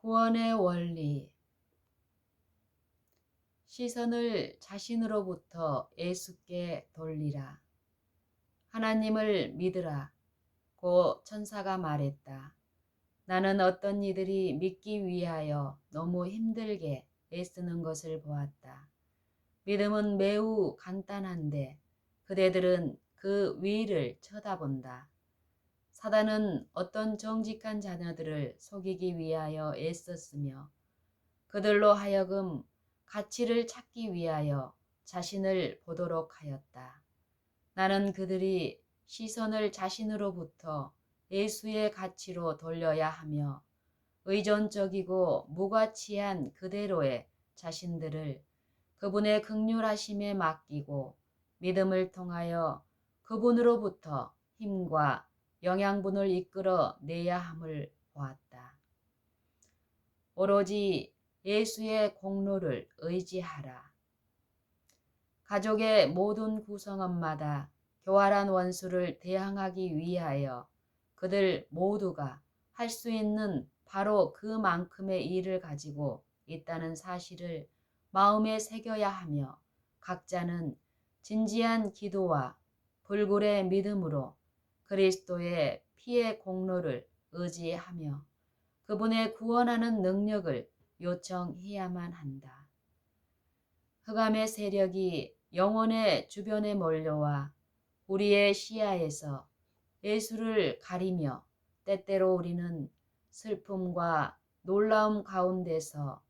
구원의 원리. 시선을 자신으로부터 예수께 돌리라. 하나님을 믿으라. 고 천사가 말했다. 나는 어떤 이들이 믿기 위하여 너무 힘들게 애쓰는 것을 보았다. 믿음은 매우 간단한데 그대들은 그 위를 쳐다본다. 사단은 어떤 정직한 자녀들을 속이기 위하여 애썼으며 그들로 하여금 가치를 찾기 위하여 자신을 보도록 하였다. 나는 그들이 시선을 자신으로부터 예수의 가치로 돌려야 하며 의존적이고 무가치한 그대로의 자신들을 그분의 긍휼하심에 맡기고 믿음을 통하여 그분으로부터 힘과 영양분을 이끌어 내야 함을 보았다. 오로지 예수의 공로를 의지하라. 가족의 모든 구성원마다 교활한 원수를 대항하기 위하여 그들 모두가 할 수 있는 바로 그만큼의 일을 가지고 있다는 사실을 마음에 새겨야 하며 각자는 진지한 기도와 불굴의 믿음으로 그리스도의 피의 공로를 의지하며 그분의 구원하는 능력을 요청해야만 한다. 흑암의 세력이 영혼의 주변에 몰려와 우리의 시야에서 예수를 가리며 때때로 우리는 슬픔과 놀라움 가운데서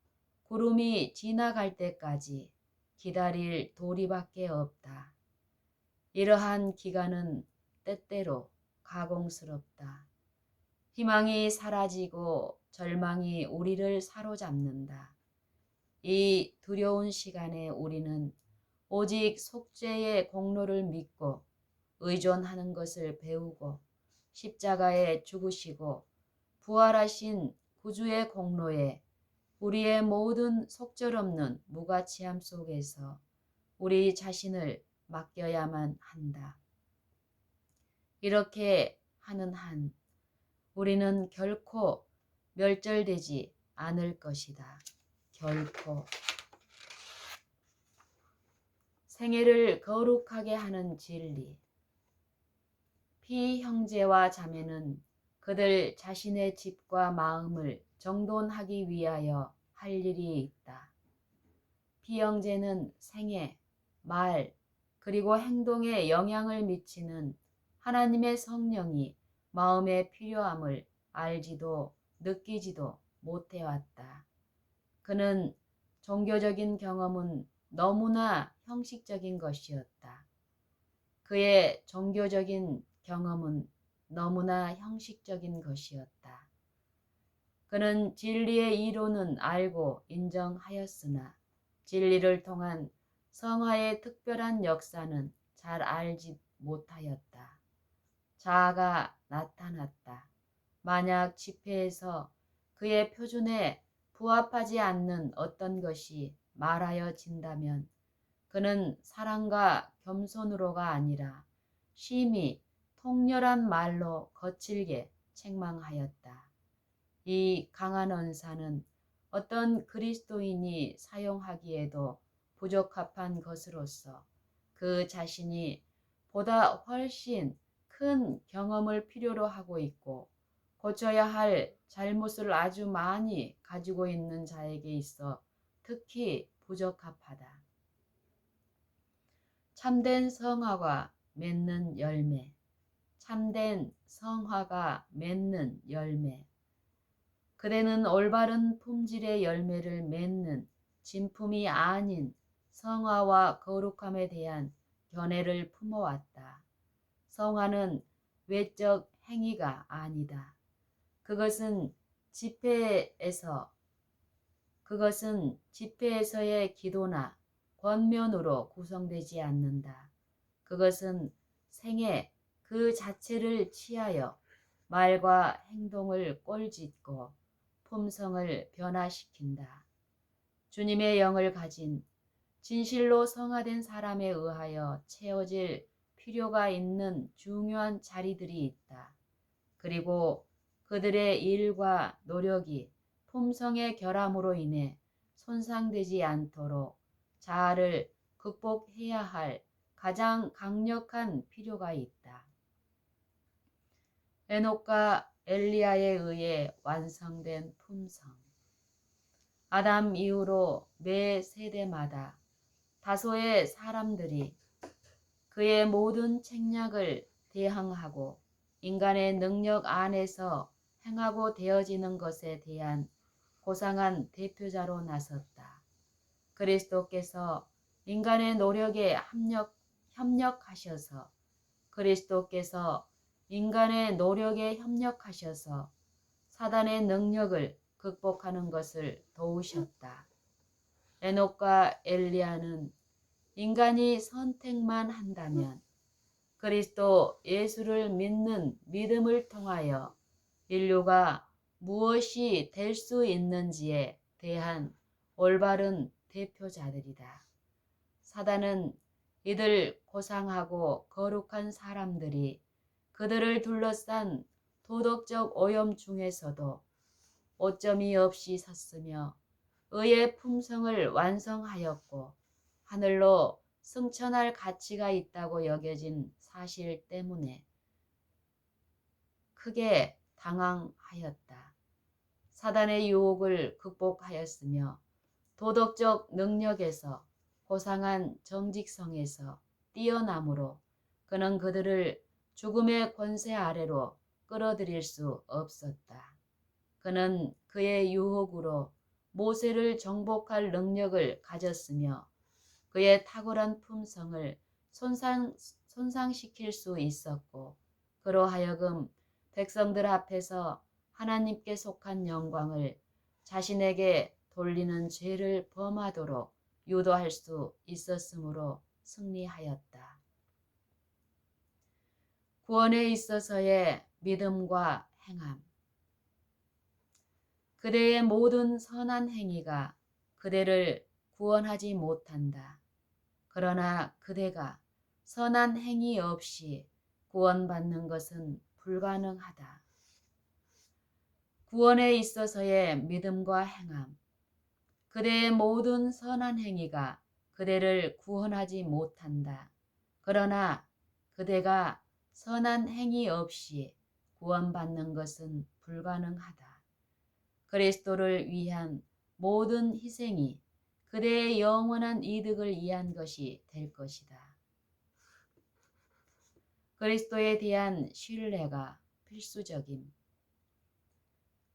구름이 지나갈 때까지 기다릴 도리밖에 없다. 이러한 기간은 때때로 가공스럽다. 희망이 사라지고 절망이 우리를 사로잡는다. 이 두려운 시간에 우리는 오직 속죄의 공로를 믿고 의존하는 것을 배우고 십자가에 죽으시고 부활하신 구주의 공로에 우리의 모든 속절없는 무가치함 속에서 우리 자신을 맡겨야만 한다. 이렇게 하는 한 우리는 결코 멸절되지 않을 것이다. 결코. 생애를 거룩하게 하는 진리. 피 형제와 자매는 그들 자신의 집과 마음을 정돈하기 위하여 할 일이 있다. 피 형제는 생애, 말, 그리고 행동에 영향을 미치는 하나님의 성령이 마음의 필요함을 알지도 느끼지도 못해왔다. 그는 종교적인 경험은 너무나 형식적인 것이었다. 그의 종교적인 경험은 너무나 형식적인 것이었다. 그는 진리의 이론은 알고 인정하였으나 진리를 통한 성화의 특별한 역사는 잘 알지 못하였다. 자아가 나타났다. 만약 집회에서 그의 표준에 부합하지 않는 어떤 것이 말하여진다면 그는 사랑과 겸손으로가 아니라 심히 통렬한 말로 거칠게 책망하였다. 이 강한 언사는 어떤 그리스도인이 사용하기에도 부적합한 것으로서 그 자신이 보다 훨씬 큰 경험을 필요로 하고 있고 고쳐야 할 잘못을 아주 많이 가지고 있는 자에게 있어 특히 부적합하다. 참된 성화가 맺는 열매. 참된 성화가 맺는 열매. 그대는 올바른 품질의 열매를 맺는 진품이 아닌 성화와 거룩함에 대한 견해를 품어왔다. 성화는 외적 행위가 아니다. 그것은 집회에서의 기도나 권면으로 구성되지 않는다. 그것은 생애 그 자체를 취하여 말과 행동을 꼴짓고 품성을 변화시킨다. 주님의 영을 가진 진실로 성화된 사람에 의하여 채워질 필요가 있는 중요한 자리들이 있다. 그리고 그들의 일과 노력이 품성의 결함으로 인해 손상되지 않도록 자아를 극복해야 할 가장 강력한 필요가 있다. 에녹과 엘리야에 의해 완성된 품성. 아담 이후로 매 세대마다 다소의 사람들이 그의 모든 책략을 대항하고 인간의 능력 안에서 행하고 되어지는 것에 대한 고상한 대표자로 나섰다. 그리스도께서 인간의 노력에 협력하셔서 사단의 능력을 극복하는 것을 도우셨다. 에녹과 엘리야는 인간이 선택만 한다면 그리스도 예수를 믿는 믿음을 통하여 인류가 무엇이 될 수 있는지에 대한 올바른 대표자들이다. 사단은 이들 고상하고 거룩한 사람들이 그들을 둘러싼 도덕적 오염 중에서도 오점이 없이 섰으며 의의 품성을 완성하였고 하늘로 승천할 가치가 있다고 여겨진 사실 때문에 크게 당황하였다. 사단의 유혹을 극복하였으며 도덕적 능력에서 고상한 정직성에서 뛰어남으로 그는 그들을 죽음의 권세 아래로 끌어들일 수 없었다. 그는 그의 유혹으로 모세를 정복할 능력을 가졌으며 그의 탁월한 품성을 손상시킬 수 있었고 그로 하여금 백성들 앞에서 하나님께 속한 영광을 자신에게 돌리는 죄를 범하도록 유도할 수 있었으므로 승리하였다. 구원에 있어서의 믿음과 행함. 그대의 모든 선한 행위가 그대를 구원하지 못한다. 그러나 그대가 선한 행위 없이 구원받는 것은 불가능하다. 구원에 있어서의 믿음과 행함. 그대의 모든 선한 행위가 그대를 구원하지 못한다. 그러나 그대가 선한 행위 없이 구원받는 것은 불가능하다. 그리스도를 위한 모든 희생이 그대의 영원한 이득을 위한 것이 될 것이다. 그리스도에 대한 신뢰가 필수적임.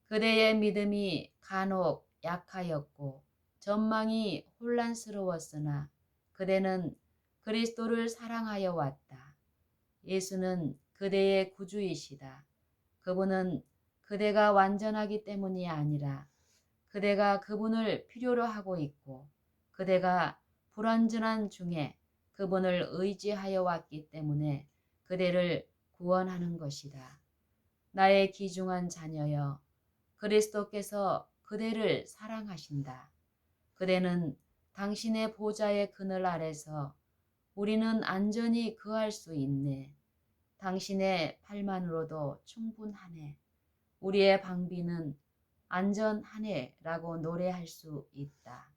그대의 믿음이 간혹 약하였고 전망이 혼란스러웠으나 그대는 그리스도를 사랑하여 왔다. 예수는 그대의 구주이시다. 그분은 그대가 완전하기 때문이 아니라 그대가 그분을 필요로 하고 있고 그대가 불완전한 중에 그분을 의지하여 왔기 때문에 그대를 구원하는 것이다. 나의 귀중한 자녀여, 그리스도께서 그대를 사랑하신다. 그대는 당신의 보좌의 그늘 아래서 우리는 안전히 거할 수 있네. 당신의 팔만으로도 충분하네. 우리의 방비는 안전하네 라고 노래할 수 있다.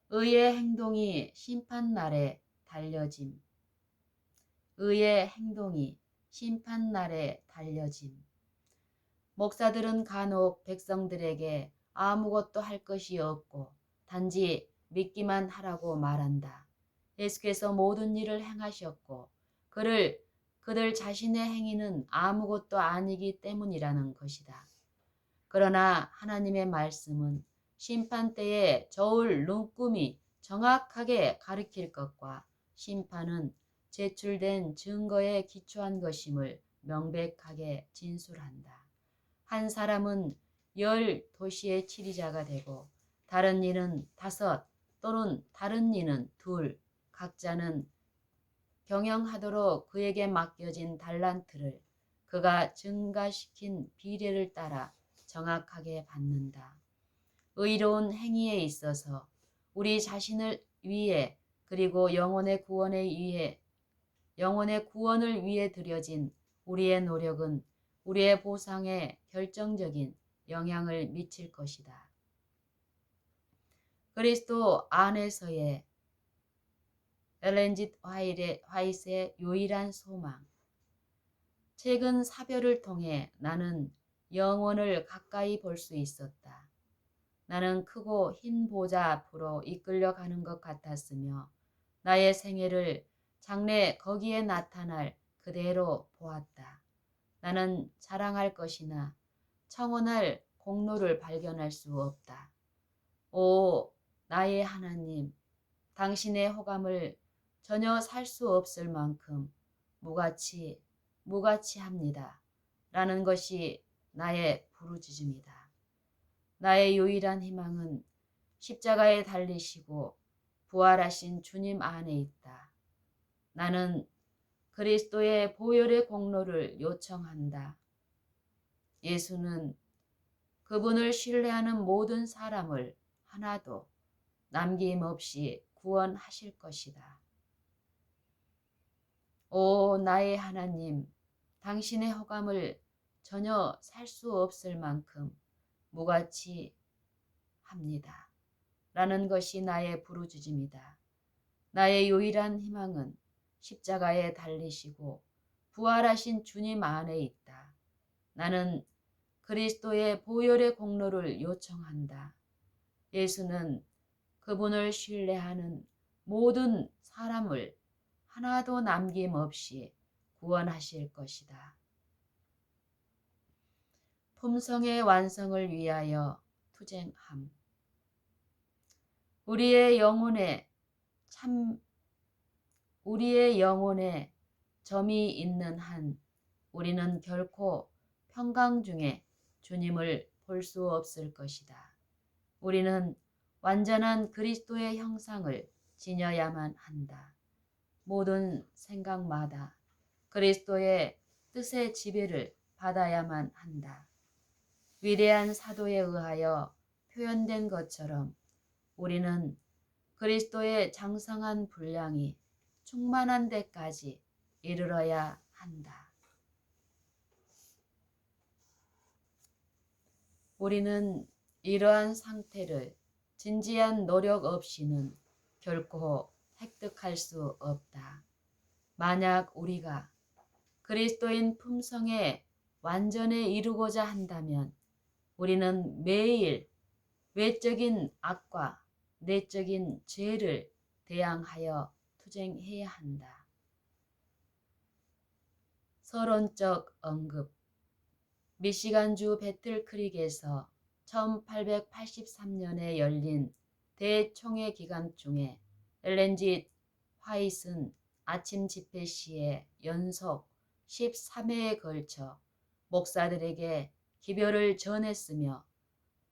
의의 행동이 심판날에 달려짐. 의의 행동이 심판날에 달려짐. 목사들은 간혹 백성들에게 아무것도 할 것이 없고 단지 믿기만 하라고 말한다. 예수께서 모든 일을 행하셨고 그들 자신의 행위는 아무것도 아니기 때문이라는 것이다. 그러나 하나님의 말씀은 심판 때에 저울 눈금이 정확하게 가리킬 것과 심판은 제출된 증거에 기초한 것임을 명백하게 진술한다. 한 사람은 10도시의 치리자가 되고 다른 이는 5 또는 다른 이는 2, 각자는 경영하도록 그에게 맡겨진 달란트를 그가 증가시킨 비례를 따라 정확하게 받는다. 의로운 행위에 있어서 우리 자신을 위해 그리고 영혼의 구원을 위해 드려진 우리의 노력은 우리의 보상에 결정적인 영향을 미칠 것이다. 그리스도 안에서의 엘렌 G. 화이트의 유일한 소망. 최근 사별을 통해 나는 영혼을 가까이 볼 수 있었다. 나는 크고 흰 보좌 앞으로 이끌려가는 것 같았으며 나의 생애를 장래 거기에 나타날 그대로 보았다. 나는 자랑할 것이나 청혼할 공로를 발견할 수 없다. 오, 나의 하나님, 당신의 호감을 전혀 살 수 없을 만큼 무가치합니다. 라는 것이 나의 부르짖음이다. 나의 유일한 희망은 십자가에 달리시고 부활하신 주님 안에 있다. 나는 그리스도의 보혈의 공로를 요청한다. 예수는 그분을 신뢰하는 모든 사람을 하나도 남김없이 구원하실 것이다. 오, 나의 하나님, 당신의 호감을 전혀 살 수 없을 만큼 무가치합니다. 라는 것이 나의 부르짖음이다. 나의 유일한 희망은 십자가에 달리시고 부활하신 주님 안에 있다. 나는 그리스도의 보혈의 공로를 요청한다. 예수는 그분을 신뢰하는 모든 사람을 하나도 남김없이 구원하실 것이다. 품성의 완성을 위하여 투쟁함. 우리의 영혼에 점이 있는 한 우리는 결코 평강 중에 주님을 볼 수 없을 것이다. 우리는 완전한 그리스도의 형상을 지녀야만 한다. 모든 생각마다 그리스도의 뜻의 지배를 받아야만 한다. 위대한 사도에 의하여 표현된 것처럼 우리는 그리스도의 장성한 분량이 충만한 데까지 이르러야 한다. 우리는 이러한 상태를 진지한 노력 없이는 결코 획득할 수 없다. 만약 우리가 그리스도인 품성에 완전에 이루고자 한다면 우리는 매일 외적인 악과 내적인 죄를 대항하여 투쟁해야 한다. 서론적 언급. 미시간주 배틀크릭에서 1883년에 열린 대총회 기간 중에 엘렌 G. 화이트는 아침 집회 시에 연속 13회에 걸쳐 목사들에게 기별을 전했으며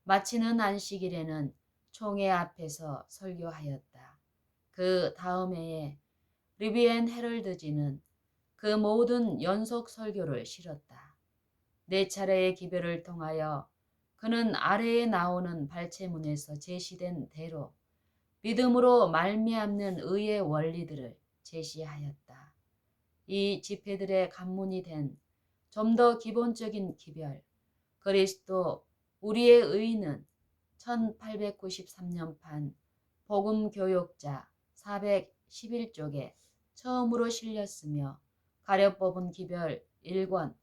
마치는 안식일에는 총회 앞에서 설교하였다. 그 다음 해에 리비엔 헤럴드지는 그 모든 연속 설교를 실었다. 4차례의 기별을 통하여 그는 아래에 나오는 발췌문에서 제시된 대로 믿음으로 말미암는 의의 원리들을 제시하였다. 이 집회들의 간문이 된 좀 더 기본적인 기별, 그리스도 우리의 의는 1893년판 복음교역자 411쪽에 처음으로 실렸으며 가려 뽑은 기별 1권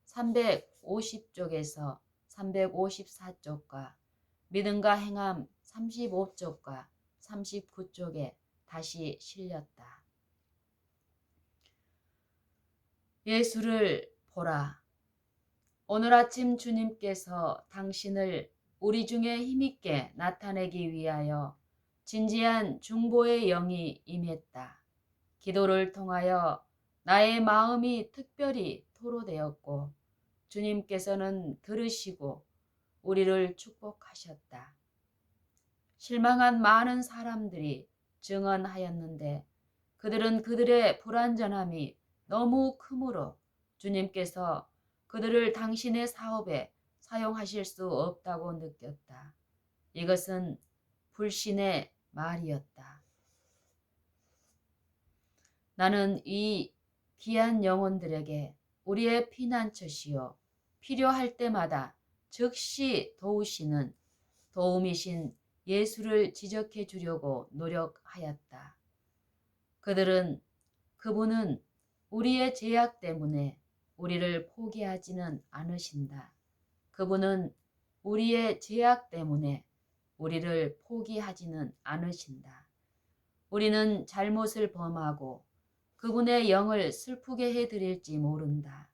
350쪽에서 354쪽과 믿음과 행함 35쪽과 39쪽에 다시 실렸다. 예수를 보라. 오늘 아침 주님께서 당신을 우리 중에 힘있게 나타내기 위하여 진지한 중보의 영이 임했다. 기도를 통하여 나의 마음이 특별히 토로되었고 주님께서는 들으시고 우리를 축복하셨다. 실망한 많은 사람들이 증언하였는데 그들은 그들의 불완전함이 너무 크므로 주님께서 그들을 당신의 사업에 사용하실 수 없다고 느꼈다. 이것은 불신의 말이었다. 나는 이 귀한 영혼들에게 우리의 피난처시요 필요할 때마다 즉시 도우시는 도움이신 예수를 지적해 주려고 노력하였다. 그분은 우리의 죄악 때문에 우리를 포기하지는 않으신다. 그분은 우리의 죄악 때문에 우리를 포기하지는 않으신다. 우리는 잘못을 범하고 그분의 영을 슬프게 해드릴지 모른다.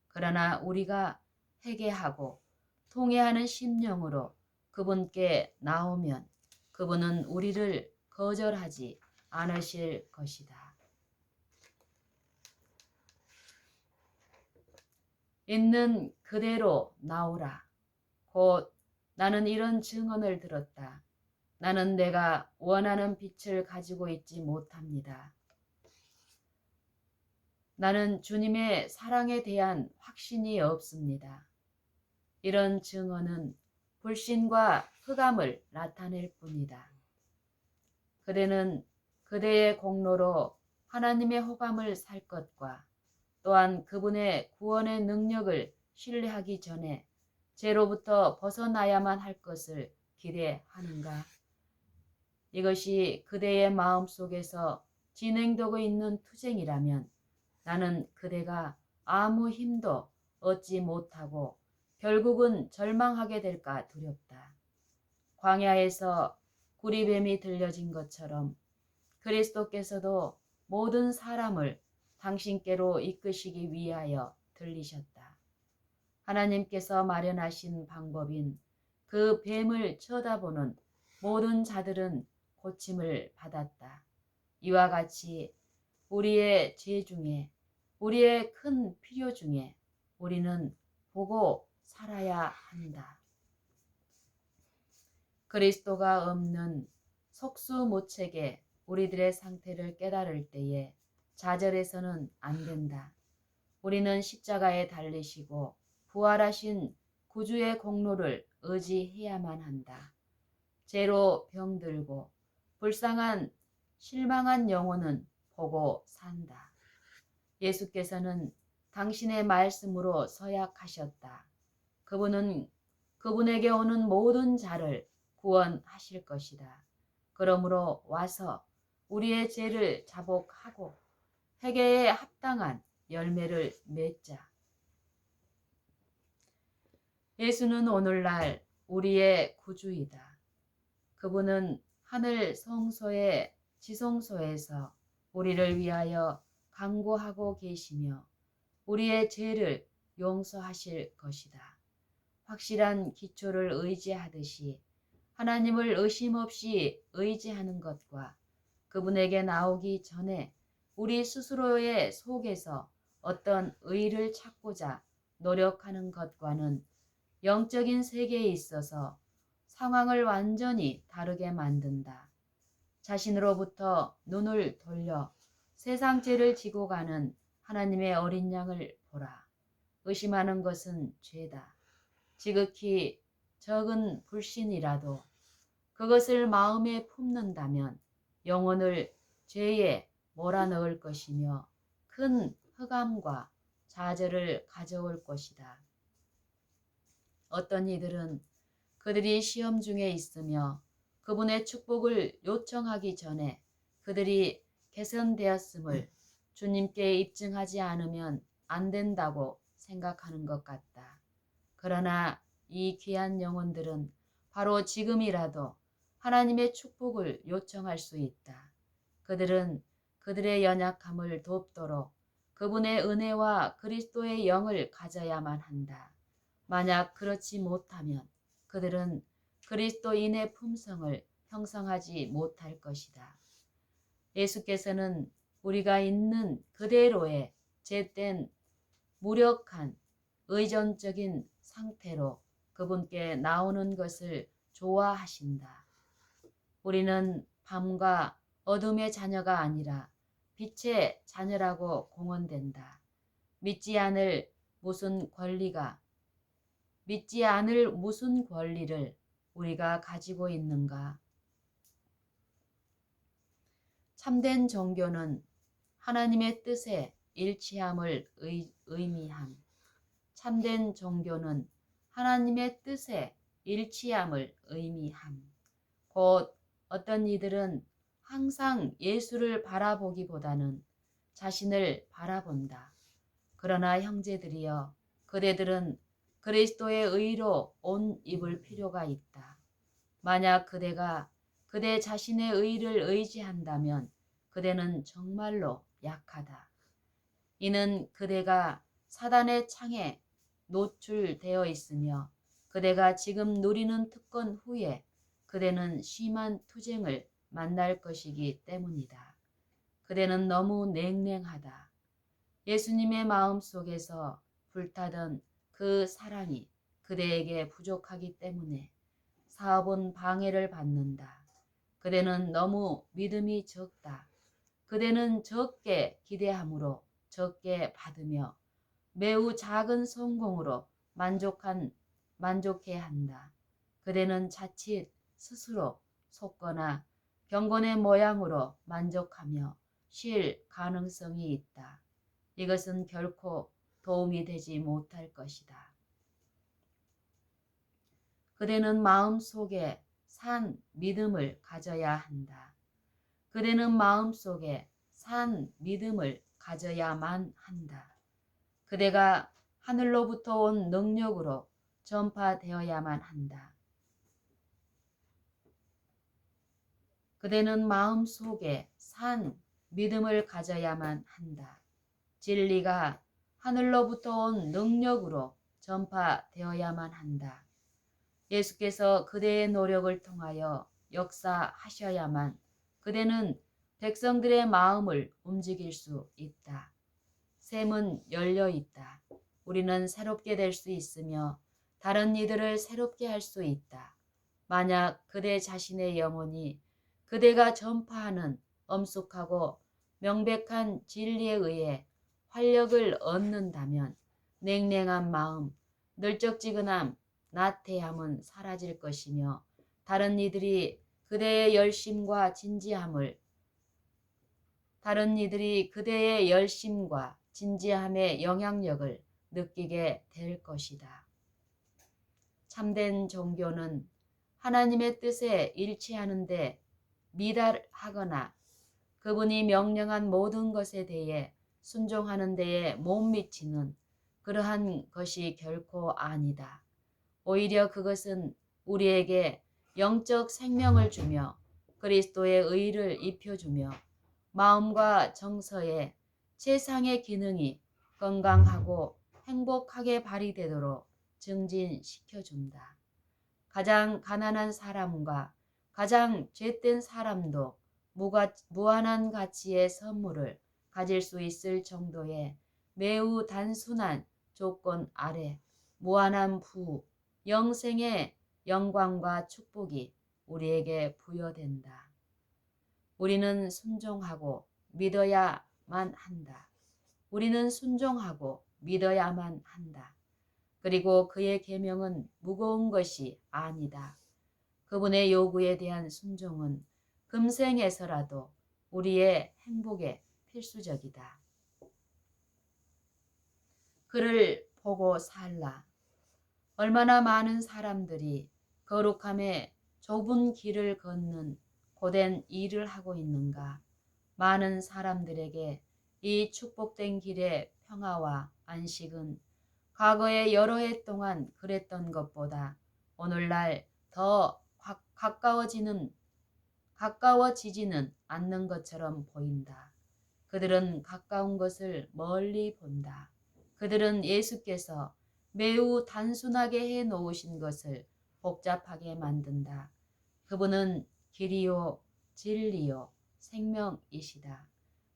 그러나 우리가 회개하고 통회하는 심령으로 그분께 나오면 그분은 우리를 거절하지 않으실 것이다. 있는 그대로 나오라. 곧 나는 이런 증언을 들었다. 나는 내가 원하는 빛을 가지고 있지 못합니다. 나는 주님의 사랑에 대한 확신이 없습니다. 이런 증언은 불신과 흑암을 나타낼 뿐이다. 그대는 그대의 공로로 하나님의 호감을 살 것과 또한 그분의 구원의 능력을 신뢰하기 전에 죄로부터 벗어나야만 할 것을 기대하는가? 이것이 그대의 마음속에서 진행되고 있는 투쟁이라면 나는 그대가 아무 힘도 얻지 못하고 결국은 절망하게 될까 두렵다. 광야에서 구리뱀이 들려진 것처럼 그리스도께서도 모든 사람을 당신께로 이끄시기 위하여 들리셨다. 하나님께서 마련하신 방법인 그 뱀을 쳐다보는 모든 자들은 고침을 받았다. 이와 같이 우리의 죄 중에, 우리의 큰 필요 중에 우리는 보고 살아야 한다. 그리스도가 없는 속수무책의 우리들의 상태를 깨달을 때에 좌절해서는 안 된다. 우리는 십자가에 달리시고 부활하신 구주의 공로를 의지해야만 한다. 죄로 병들고 불쌍한 실망한 영혼은 보고 산다. 예수께서는 당신의 말씀으로 서약하셨다. 그분은 그분에게 오는 모든 자를 구원하실 것이다. 그러므로 와서 우리의 죄를 자복하고 회개에 합당한 열매를 맺자. 예수는 오늘날 우리의 구주이다. 그분은 하늘 성소의 지성소에서 우리를 위하여 간구하고 계시며 우리의 죄를 용서하실 것이다. 확실한 기초를 의지하듯이 하나님을 의심 없이 의지하는 것과 그분에게 나오기 전에 우리 스스로의 속에서 어떤 의를 찾고자 노력하는 것과는 영적인 세계에 있어서 상황을 완전히 다르게 만든다. 자신으로부터 눈을 돌려 세상 죄를 지고 가는 하나님의 어린 양을 보라. 의심하는 것은 죄다. 지극히 적은 불신이라도 그것을 마음에 품는다면 영혼을 죄에 몰아넣을 것이며 큰 흑암과 좌절을 가져올 것이다. 어떤 이들은 그들이 시험 중에 있으며 그분의 축복을 요청하기 전에 그들이 개선되었음을 주님께 입증하지 않으면 안 된다고 생각하는 것 같다. 그러나 이 귀한 영혼들은 바로 지금이라도 하나님의 축복을 요청할 수 있다. 그들은 그들의 연약함을 돕도록 그분의 은혜와 그리스도의 영을 가져야만 한다. 만약 그렇지 못하면 그들은 그리스도인의 품성을 형성하지 못할 것이다. 예수께서는 우리가 있는 그대로의 죄된 무력한 의존적인 상태로 그분께 나오는 것을 좋아하신다. 우리는 밤과 어둠의 자녀가 아니라 빛의 자녀라고 공언된다. 믿지 않을 무슨 권리를 우리가 가지고 있는가? 참된 종교는 하나님의 뜻에 일치함을 의미함. 참된 종교는 하나님의 뜻에 일치함을 의미함. 곧 어떤 이들은 항상 예수를 바라보기보다는 자신을 바라본다. 그러나 형제들이여, 그대들은 그리스도의 의로 옷 입을 필요가 있다. 만약 그대가 그대 자신의 의를 의지한다면 그대는 정말로 약하다. 이는 그대가 사단의 창에 노출되어 있으며 그대가 지금 누리는 특권 후에 그대는 심한 투쟁을 만날 것이기 때문이다. 그대는 너무 냉랭하다. 예수님의 마음 속에서 불타던 그 사랑이 그대에게 부족하기 때문에 사업은 방해를 받는다. 그대는 너무 믿음이 적다. 그대는 적게 기대함으로 적게 받으며 매우 작은 성공으로 만족해야 한다. 그대는 자칫 스스로 속거나 경건의 모양으로 만족하며 쉴 가능성이 있다. 이것은 결코 도움이 되지 못할 것이다. 그대는 마음속에 산 믿음을 가져야 한다. 그대는 마음속에 산 믿음을 가져야만 한다. 그대가 하늘로부터 온 능력으로 전파되어야만 한다. 그대는 마음속에 산 믿음을 가져야만 한다. 진리가 하늘로부터 온 능력으로 전파되어야만 한다. 예수께서 그대의 노력을 통하여 역사하셔야만 그대는 백성들의 마음을 움직일 수 있다. 샘은 열려 있다. 우리는 새롭게 될 수 있으며 다른 이들을 새롭게 할 수 있다. 만약 그대 자신의 영혼이 그대가 전파하는 엄숙하고 명백한 진리에 의해 활력을 얻는다면 냉랭한 마음, 널쩍지근함, 나태함은 사라질 것이며 다른 이들이 그대의 열심과 진지함의 영향력을 느끼게 될 것이다. 참된 종교는 하나님의 뜻에 일치하는 데 미달하거나 그분이 명령한 모든 것에 대해 순종하는 데에 못 미치는 그러한 것이 결코 아니다. 오히려 그것은 우리에게 영적 생명을 주며 그리스도의 의를 입혀주며 마음과 정서에 세상의 기능이 건강하고 행복하게 발휘되도록 증진시켜준다. 가장 가난한 사람과 가장 죄된 사람도 무한한 가치의 선물을 가질 수 있을 정도의 매우 단순한 조건 아래 무한한 영생의 영광과 축복이 우리에게 부여된다. 우리는 순종하고 믿어야만 한다. 우리는 순종하고 믿어야만 한다. 그리고 그의 계명은 무거운 것이 아니다. 그분의 요구에 대한 순종은 금생에서라도 우리의 행복에 필수적이다. 그를 보고 살라. 얼마나 많은 사람들이 거룩함의 좁은 길을 걷는 고된 일을 하고 있는가. 많은 사람들에게 이 축복된 길의 평화와 안식은 과거의 여러 해 동안 그랬던 것보다 오늘날 더 가까워지지는 않는 것처럼 보인다. 그들은 가까운 것을 멀리 본다. 그들은 예수께서 매우 단순하게 해 놓으신 것을 복잡하게 만든다. 그분은 길이요, 진리요, 생명이시다.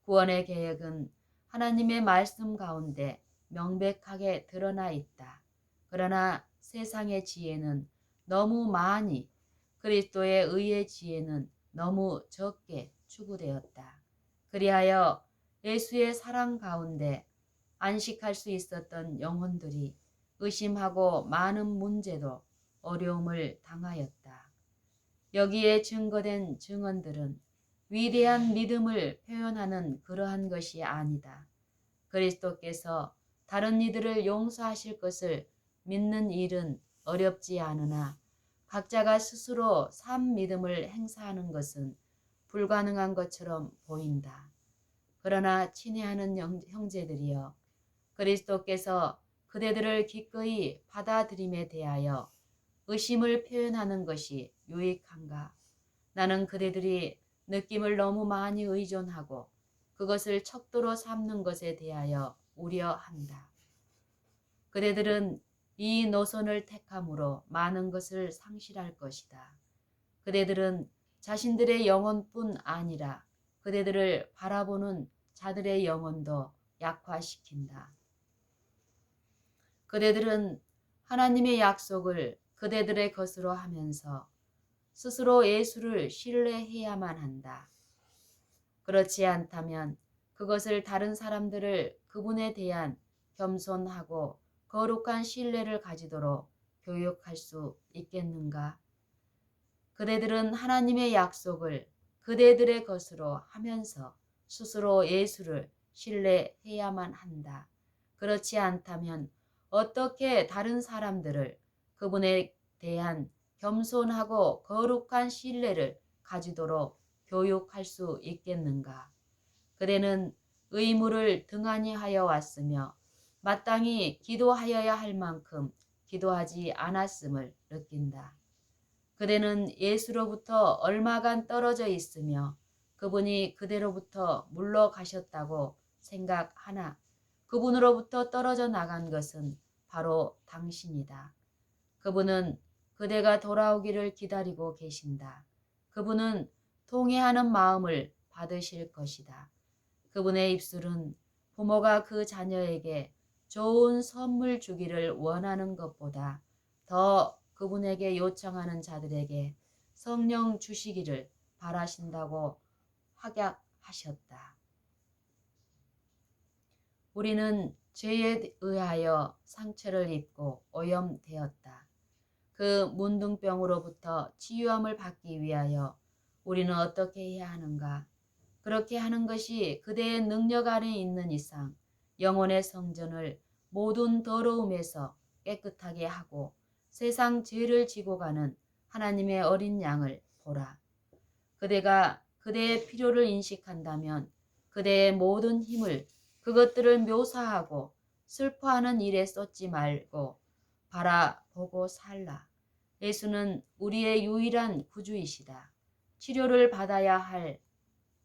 구원의 계획은 하나님의 말씀 가운데 명백하게 드러나 있다. 그러나 세상의 지혜는 너무 많이, 그리스도의 의의 지혜는 너무 적게 추구되었다. 그리하여 예수의 사랑 가운데 안식할 수 있었던 영혼들이 의심하고 많은 문제도 어려움을 당하였다. 여기에 증거된 증언들은 위대한 믿음을 표현하는 그러한 것이 아니다. 그리스도께서 다른 이들을 용서하실 것을 믿는 일은 어렵지 않으나 각자가 스스로 산 믿음을 행사하는 것은 불가능한 것처럼 보인다. 그러나 친애하는 형제들이여, 그리스도께서 그대들을 기꺼이 받아들임에 대하여 의심을 표현하는 것이 유익한가? 나는 그대들이 느낌을 너무 많이 의존하고 그것을 척도로 삼는 것에 대하여 우려한다. 그대들은 이 노선을 택함으로 많은 것을 상실할 것이다. 그대들은 자신들의 영혼뿐 아니라 그대들을 바라보는 자들의 영혼도 약화시킨다. 그대들은 하나님의 약속을 그대들의 것으로 하면서 스스로 예수를 신뢰해야만 한다. 그렇지 않다면 그것을 다른 사람들을 그분에 대한 겸손하고 거룩한 신뢰를 가지도록 교육할 수 있겠는가? 그대들은 하나님의 약속을 그대들의 것으로 하면서 스스로 예수를 신뢰해야만 한다. 그렇지 않다면 어떻게 다른 사람들을 그분에 대한 겸손하고 거룩한 신뢰를 가지도록 교육할 수 있겠는가? 그대는 의무를 등한히 하여 왔으며 마땅히 기도하여야 할 만큼 기도하지 않았음을 느낀다. 그대는 예수로부터 얼마간 떨어져 있으며 그분이 그대로부터 물러가셨다고 생각하나 그분으로부터 떨어져 나간 것은 바로 당신이다. 그분은 그대가 돌아오기를 기다리고 계신다. 그분은 통회하는 마음을 받으실 것이다. 그분의 입술은 부모가 그 자녀에게 좋은 선물 주기를 원하는 것보다 더 그분에게 요청하는 자들에게 성령 주시기를 바라신다고 확약하셨다. 우리는 죄에 의하여 상처를 입고 오염되었다. 그 문둥병으로부터 치유함을 받기 위하여 우리는 어떻게 해야 하는가? 그렇게 하는 것이 그대의 능력 안에 있는 이상 영혼의 성전을 모든 더러움에서 깨끗하게 하고 세상 죄를 지고 가는 하나님의 어린 양을 보라. 그대가 그대의 필요를 인식한다면 그대의 모든 힘을 그것들을 묘사하고 슬퍼하는 일에 쏟지 말고 바라보고 살라. 예수는 우리의 유일한 구주이시다. 치료를 받아야 할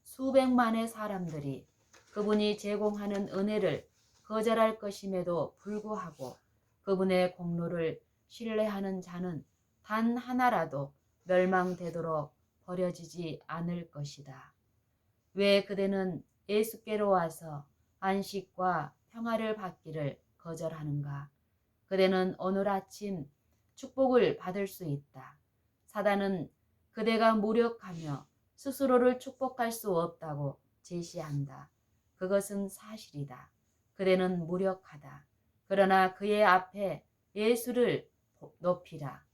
수백만의 사람들이 그분이 제공하는 은혜를 거절할 것임에도 불구하고 그분의 공로를 신뢰하는 자는 단 하나라도 멸망되도록 버려지지 않을 것이다. 왜 그대는 예수께로 와서 안식과 평화를 받기를 거절하는가? 그대는 오늘 아침 축복을 받을 수 있다. 사단은 그대가 무력하며 스스로를 축복할 수 없다고 제시한다. 그것은 사실이다. 그대는 무력하다. 그러나 그의 앞에 예수를 높이라.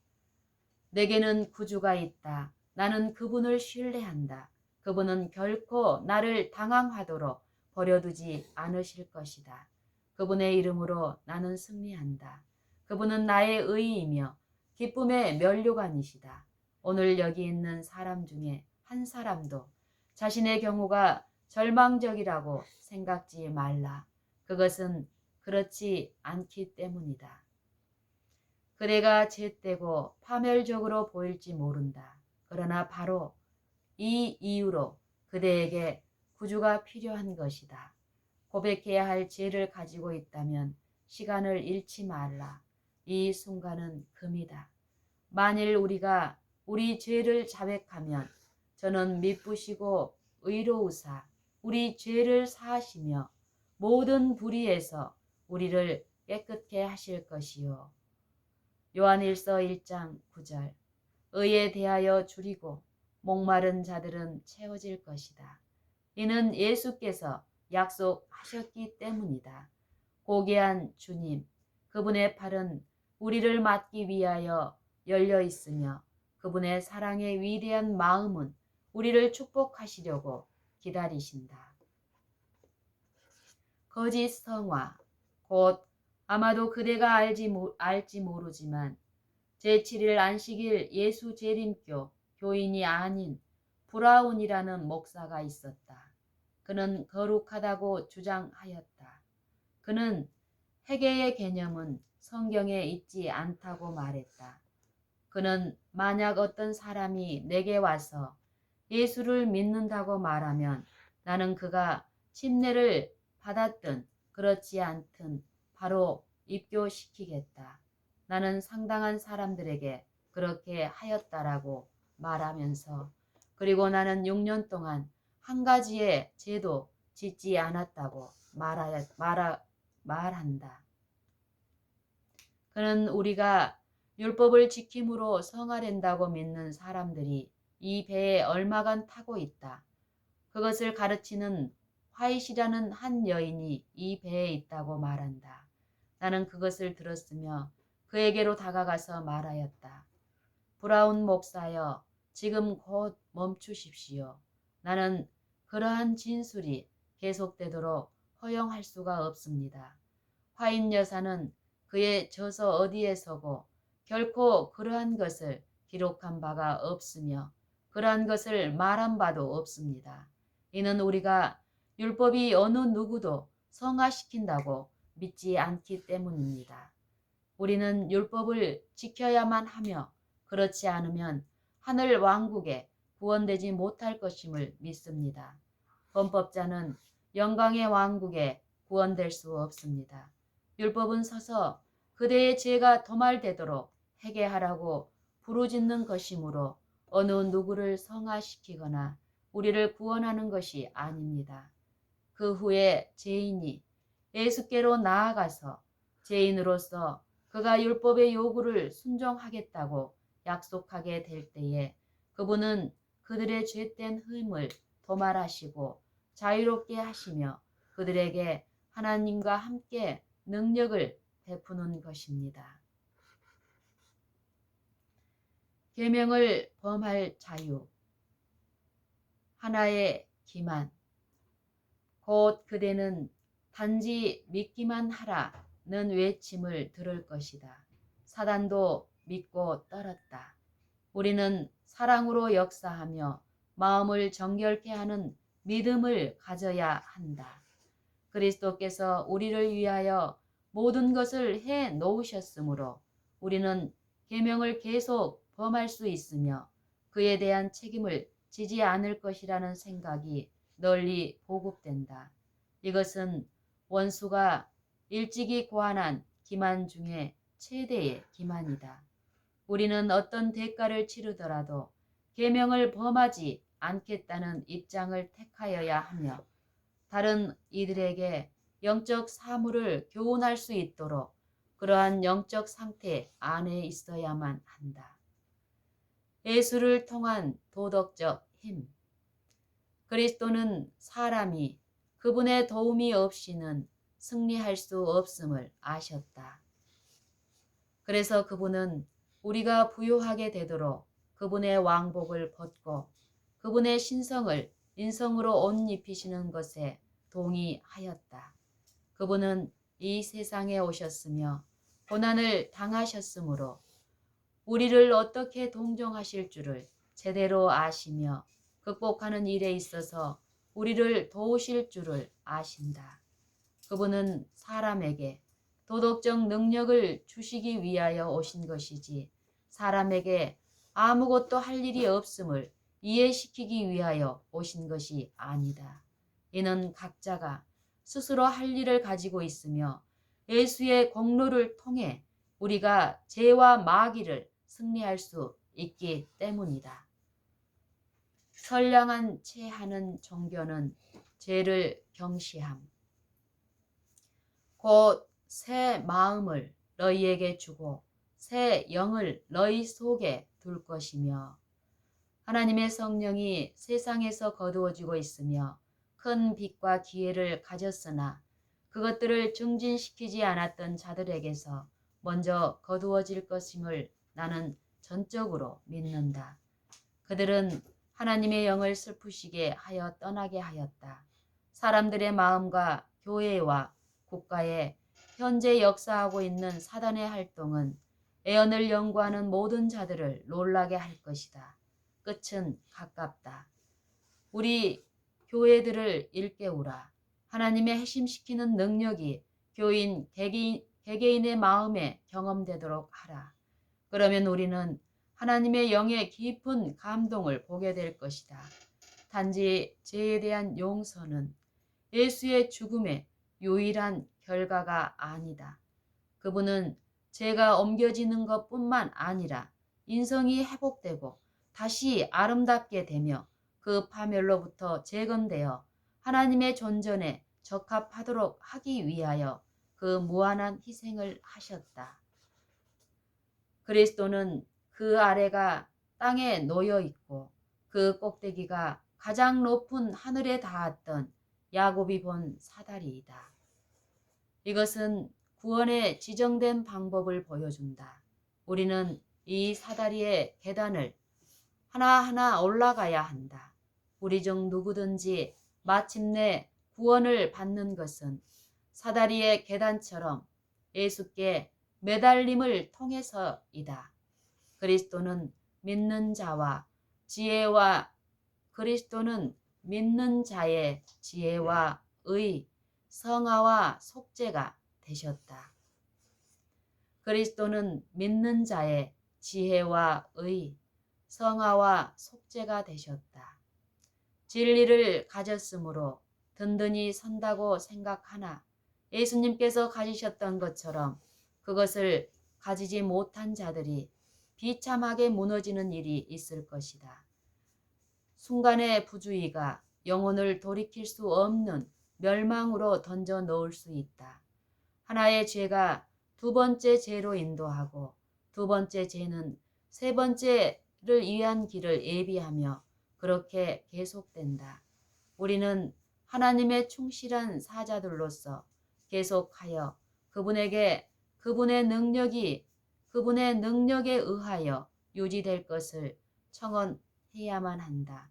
내게는 구주가 있다. 나는 그분을 신뢰한다. 그분은 결코 나를 당황하도록 버려두지 않으실 것이다. 그분의 이름으로 나는 승리한다. 그분은 나의 의이며 기쁨의 면류관이시다. 오늘 여기 있는 사람 중에 한 사람도 자신의 경우가 절망적이라고 생각지 말라. 그것은 그렇지 않기 때문이다. 그대가 죄되고 파멸적으로 보일지 모른다. 그러나 바로 이 이유로 그대에게 구주가 필요한 것이다. 고백해야 할 죄를 가지고 있다면 시간을 잃지 말라. 이 순간은 금이다. 만일 우리가 우리 죄를 자백하면 저는 미쁘시고 의로우사 우리 죄를 사하시며 모든 불의에서 우리를 깨끗게 하실 것이요. 요한일서 1장 9절. 의에 대하여 줄이고 목마른 자들은 채워질 것이다. 이는 예수께서 약속하셨기 때문이다. 고귀한 주님, 그분의 팔은 우리를 맞기 위하여 열려 있으며 그분의 사랑의 위대한 마음은 우리를 축복하시려고 기다리신다. 거짓 성화, 곧 아마도 그대가 알지 모르지만 제7일 안식일 예수 재림교 교인이 아닌 브라운이라는 목사가 있었다. 그는 거룩하다고 주장하였다. 그는 회개의 개념은 성경에 있지 않다고 말했다. 그는 만약 어떤 사람이 내게 와서 예수를 믿는다고 말하면 나는 그가 침례를 받았든 그렇지 않든 바로 입교시키겠다. 나는 상당한 사람들에게 그렇게 하였다라고 말하면서 그리고 나는 6년 동안 한 가지의 죄도 짓지 않았다고 말한다. 그는 우리가 율법을 지킴으로 성화된다고 믿는 사람들이 이 배에 얼마간 타고 있다. 그것을 가르치는 화이시라는 한 여인이 이 배에 있다고 말한다. 나는 그것을 들었으며 그에게로 다가가서 말하였다. 브라운 목사여, 지금 곧 멈추십시오. 나는 그러한 진술이 계속되도록 허용할 수가 없습니다. 화인 여사는 그의 저서 어디에 서고 결코 그러한 것을 기록한 바가 없으며 그러한 것을 말한 바도 없습니다. 이는 우리가 율법이 어느 누구도 성화시킨다고 믿지 않기 때문입니다. 우리는 율법을 지켜야만 하며 그렇지 않으면 하늘 왕국에 구원되지 못할 것임을 믿습니다. 범법자는 영광의 왕국에 구원될 수 없습니다. 율법은 서서 그대의 죄가 도말되도록 회개하라고 부르짖는 것이므로 어느 누구를 성화시키거나 우리를 구원하는 것이 아닙니다. 그 후에 죄인이 예수께로 나아가서 죄인으로서 그가 율법의 요구를 순종하겠다고 약속하게 될 때에 그분은 그들의 죄된 힘을 도말하시고 자유롭게 하시며 그들에게 하나님과 함께 능력을 베푸는 것입니다. 계명을 범할 자유, 하나의 기만, 곧 그대는 단지 믿기만 하라는 외침을 들을 것이다. 사단도 믿고 떨었다. 우리는 사랑으로 역사하며 마음을 정결케 하는 믿음을 가져야 한다. 그리스도께서 우리를 위하여 모든 것을 해 놓으셨으므로 우리는 계명을 계속 범할 수 있으며 그에 대한 책임을 지지 않을 것이라는 생각이 널리 보급된다. 이것은 원수가 일찍이 고안한 기만 중에 최대의 기만이다. 우리는 어떤 대가를 치르더라도 계명을 범하지 않겠다는 입장을 택하여야 하며 다른 이들에게 영적 사물을 교훈할 수 있도록 그러한 영적 상태 안에 있어야만 한다. 예수를 통한 도덕적 힘. 그리스도는 사람이 그분의 도움이 없이는 승리할 수 없음을 아셨다. 그래서 그분은 우리가 부요하게 되도록 그분의 왕복을 벗고 그분의 신성을 인성으로 옷 입히시는 것에 동의하였다. 그분은 이 세상에 오셨으며 고난을 당하셨으므로 우리를 어떻게 동정하실 줄을 제대로 아시며 극복하는 일에 있어서 우리를 도우실 줄을 아신다. 그분은 사람에게 도덕적 능력을 주시기 위하여 오신 것이지 사람에게 아무것도 할 일이 없음을 이해시키기 위하여 오신 것이 아니다. 이는 각자가 스스로 할 일을 가지고 있으며 예수의 공로를 통해 우리가 죄와 마귀를 승리할 수 있기 때문이다. 선량한 채 하는 종교는 죄를 경시함. 곧 새 마음을 너희에게 주고 새 영을 너희 속에 둘 것이며 하나님의 성령이 세상에서 거두어지고 있으며 큰 빛과 기회를 가졌으나 그것들을 증진시키지 않았던 자들에게서 먼저 거두어질 것임을 나는 전적으로 믿는다. 그들은 하나님의 영을 슬프시게 하여 떠나게 하였다. 사람들의 마음과 교회와 국가에 현재 역사하고 있는 사단의 활동은 애언을 연구하는 모든 자들을 놀라게 할 것이다. 끝은 가깝다. 우리 교회들을 일깨우라. 하나님의 핵심시키는 능력이 교인 개개인의 마음에 경험되도록 하라. 그러면 우리는 하나님의 영의 깊은 감동을 보게 될 것이다. 단지 죄에 대한 용서는 예수의 죽음의 유일한 결과가 아니다. 그분은 죄가 옮겨지는 것뿐만 아니라 인성이 회복되고 다시 아름답게 되며 그 파멸로부터 재건되어 하나님의 존전에 적합하도록 하기 위하여 그 무한한 희생을 하셨다. 그리스도는 그 아래가 땅에 놓여 있고 그 꼭대기가 가장 높은 하늘에 닿았던 야곱이 본 사다리이다. 이것은 구원의 지정된 방법을 보여준다. 우리는 이 사다리의 계단을 하나하나 올라가야 한다. 우리 중 누구든지 마침내 구원을 받는 것은 사다리의 계단처럼 예수께 매달림을 통해서이다. 그리스도는 믿는 자의 지혜와 의, 성화와 속죄가 되셨다. 그리스도는 믿는 자의 지혜와 의, 성화와 속죄가 되셨다. 진리를 가졌으므로 든든히 선다고 생각하나 예수님께서 가지셨던 것처럼 그것을 가지지 못한 자들이 비참하게 무너지는 일이 있을 것이다. 순간의 부주의가 영혼을 돌이킬 수 없는 멸망으로 던져 넣을 수 있다. 하나의 죄가 두 번째 죄로 인도하고 두 번째 죄는 세 번째를 위한 길을 예비하며 그렇게 계속된다. 우리는 하나님의 충실한 사자들로서 계속하여 그분의 능력에 의하여 유지될 것을 청원해야만 한다.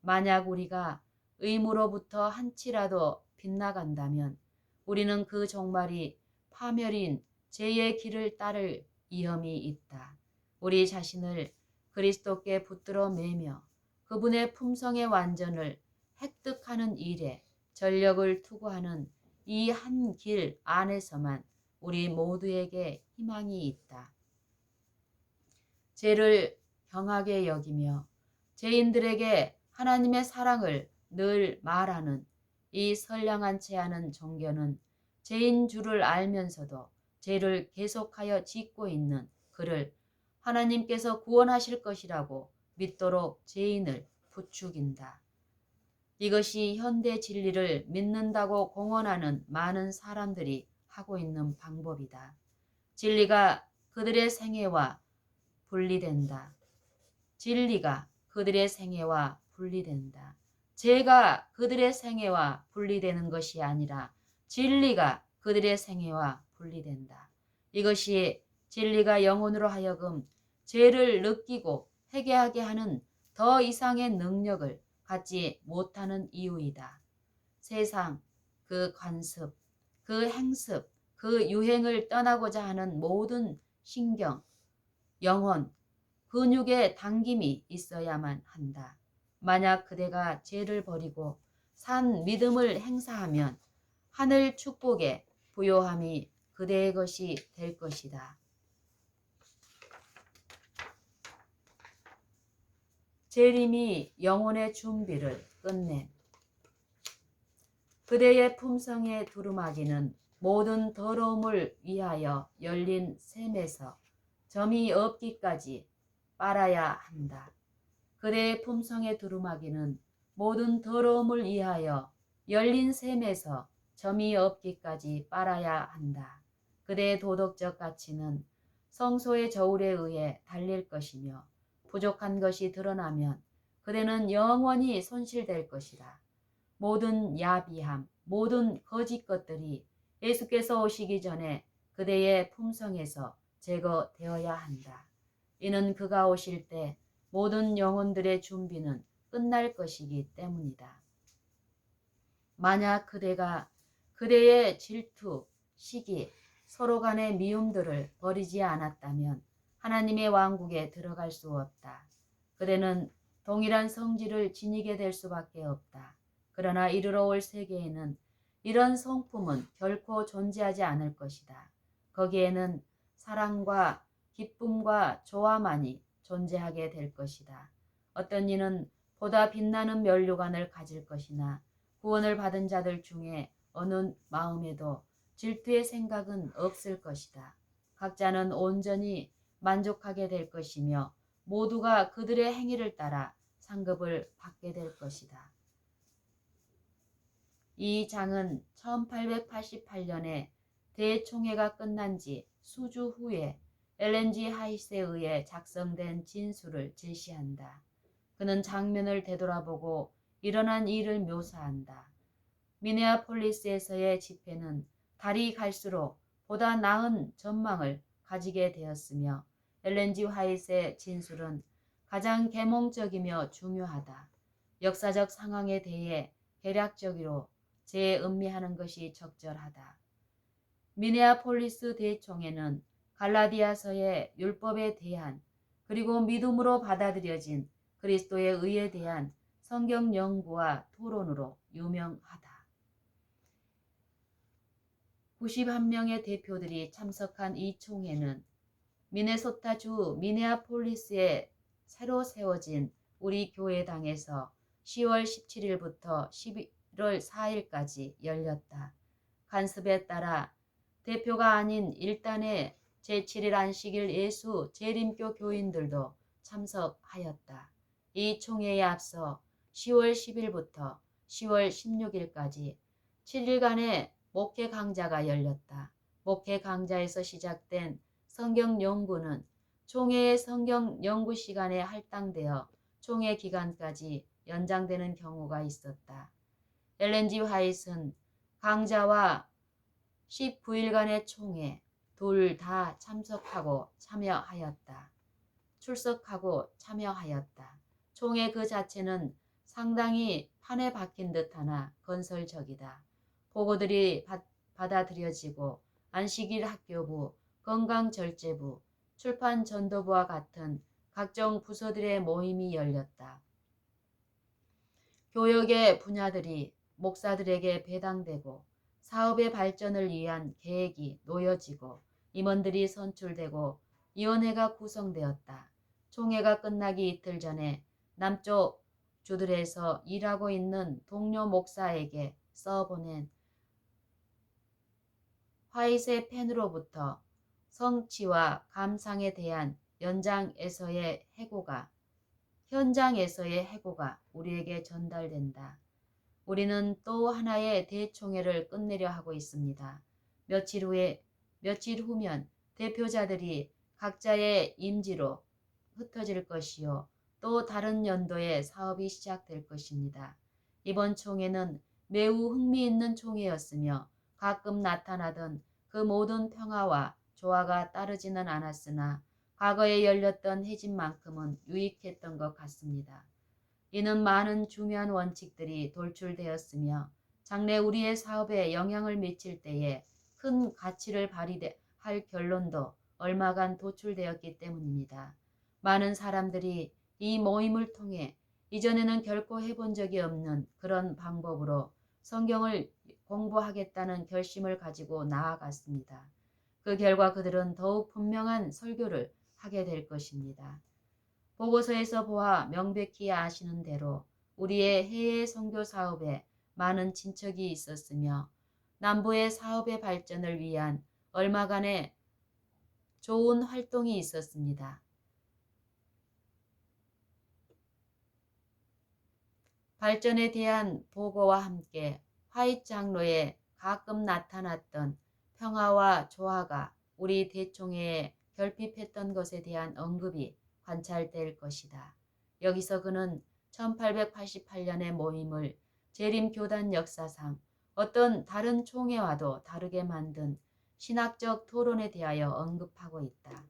만약 우리가 의무로부터 한치라도 빗나간다면 우리는 그 종말이 파멸인 죄의 길을 따를 위험이 있다. 우리 자신을 그리스도께 붙들어 매며 그분의 품성의 완전을 획득하는 일에 전력을 투구하는 이 한 길 안에서만 우리 모두에게 희망이 있다. 죄를 경하게 여기며 죄인들에게 하나님의 사랑을 늘 말하는 이 선량한 체하는 종교는 죄인 줄을 알면서도 죄를 계속하여 짓고 있는 그를 하나님께서 구원하실 것이라고 믿도록 죄인을 부추긴다. 이것이 현대 진리를 믿는다고 공언하는 많은 사람들이 하고 있는 방법이다. 진리가 그들의 생애와 분리된다. 진리가 그들의 생애와 분리된다. 죄가 그들의 생애와 분리되는 것이 아니라 진리가 그들의 생애와 분리된다. 이것이 진리가 영혼으로 하여금 죄를 느끼고 회개하게 하는 더 이상의 능력을 갖지 못하는 이유이다. 세상, 그 관습, 그 행습, 그 유행을 떠나고자 하는 모든 신경, 영혼, 근육의 당김이 있어야만 한다. 만약 그대가 죄를 버리고 산 믿음을 행사하면 하늘 축복의 부요함이 그대의 것이 될 것이다. 재림이 영혼의 준비를 끝냄. 그대의 품성의 두루마기는 모든 더러움을 위하여 열린 샘에서 점이 없기까지 빨아야 한다. 그대의 품성의 두루마기는 모든 더러움을 위하여 열린 샘에서 점이 없기까지 빨아야 한다. 그대의 도덕적 가치는 성소의 저울에 의해 달릴 것이며 부족한 것이 드러나면 그대는 영원히 손실될 것이다. 모든 야비함, 모든 거짓 것들이 예수께서 오시기 전에 그대의 품성에서 제거되어야 한다. 이는 그가 오실 때 모든 영혼들의 준비는 끝날 것이기 때문이다. 만약 그대가 그대의 질투, 시기, 서로 간의 미움들을 버리지 않았다면 하나님의 왕국에 들어갈 수 없다. 그대는 동일한 성질을 지니게 될 수밖에 없다. 그러나 이르러 올 세계에는 이런 성품은 결코 존재하지 않을 것이다. 거기에는 사랑과 기쁨과 조화만이 존재하게 될 것이다. 어떤 이는 보다 빛나는 면류관을 가질 것이나 구원을 받은 자들 중에 어느 마음에도 질투의 생각은 없을 것이다. 각자는 온전히 만족하게 될 것이며 모두가 그들의 행위를 따라 상급을 받게 될 것이다. 이 장은 1888년에 대총회가 끝난 지 수주 후에 엘렌 G 하이스에 의해 작성된 진술을 제시한다. 그는 장면을 되돌아보고 일어난 일을 묘사한다. 미네아폴리스에서의 집회는 달이 갈수록 보다 나은 전망을 가지게 되었으며 엘렌 G 화이트의 진술은 가장 계몽적이며 중요하다. 역사적 상황에 대해 개략적으로 재음미하는 것이 적절하다. 미네아폴리스 대총회는 갈라디아서의 율법에 대한 그리고 믿음으로 받아들여진 그리스도의 의에 대한 성경 연구와 토론으로 유명하다. 91명의 대표들이 참석한 이 총회는 미네소타주 미네아폴리스에 새로 세워진 우리 교회당에서 10월 17일부터 11월 4일까지 열렸다. 간섭에 따라 대표가 아닌 일단의 제7일 안식일 예수 재림교 교인들도 참석하였다. 이 총회에 앞서 10월 10일부터 10월 16일까지 7일간의 목회 강좌가 열렸다. 목회 강좌에서 시작된 성경 연구는 총회의 성경 연구 시간에 할당되어 총회 기간까지 연장되는 경우가 있었다. 엘렌 G 화이트는 강좌와 19일간의 총회 둘 다 출석하고 참여하였다. 총회 그 자체는 상당히 판에 박힌 듯하나 건설적이다. 보고들이 받아들여지고 안식일 학교부, 건강절제부, 출판전도부와 같은 각종 부서들의 모임이 열렸다. 교역의 분야들이 목사들에게 배당되고 사업의 발전을 위한 계획이 놓여지고 임원들이 선출되고 위원회가 구성되었다. 총회가 끝나기 이틀 전에 남쪽 주들에서 일하고 있는 동료 목사에게 써보낸 화이트의 펜으로부터 성취와 감상에 대한 현장에서의 해고가 우리에게 전달된다. 우리는 또 하나의 대총회를 끝내려 하고 있습니다. 며칠 후면 대표자들이 각자의 임지로 흩어질 것이요. 또 다른 연도의 사업이 시작될 것입니다. 이번 총회는 매우 흥미있는 총회였으며 가끔 나타나던 그 모든 평화와 조화가 따르지는 않았으나 과거에 열렸던 회진만큼은 유익했던 것 같습니다. 이는 많은 중요한 원칙들이 돌출되었으며 장래 우리의 사업에 영향을 미칠 때에 큰 가치를 발휘할 결론도 얼마간 도출되었기 때문입니다. 많은 사람들이 이 모임을 통해 이전에는 결코 해본 적이 없는 그런 방법으로 성경을 공부하겠다는 결심을 가지고 나아갔습니다. 그 결과 그들은 더욱 분명한 설교를 하게 될 것입니다. 보고서에서 보아 명백히 아시는 대로 우리의 해외 선교 사업에 많은 진척이 있었으며 남부의 사업의 발전을 위한 얼마간의 좋은 활동이 있었습니다. 발전에 대한 보고와 함께 화이트 장로에 가끔 나타났던 평화와 조화가 우리 대총회에 결핍했던 것에 대한 언급이 관찰될 것이다. 여기서 그는 1888년의 모임을 재림교단 역사상 어떤 다른 총회와도 다르게 만든 신학적 토론에 대하여 언급하고 있다.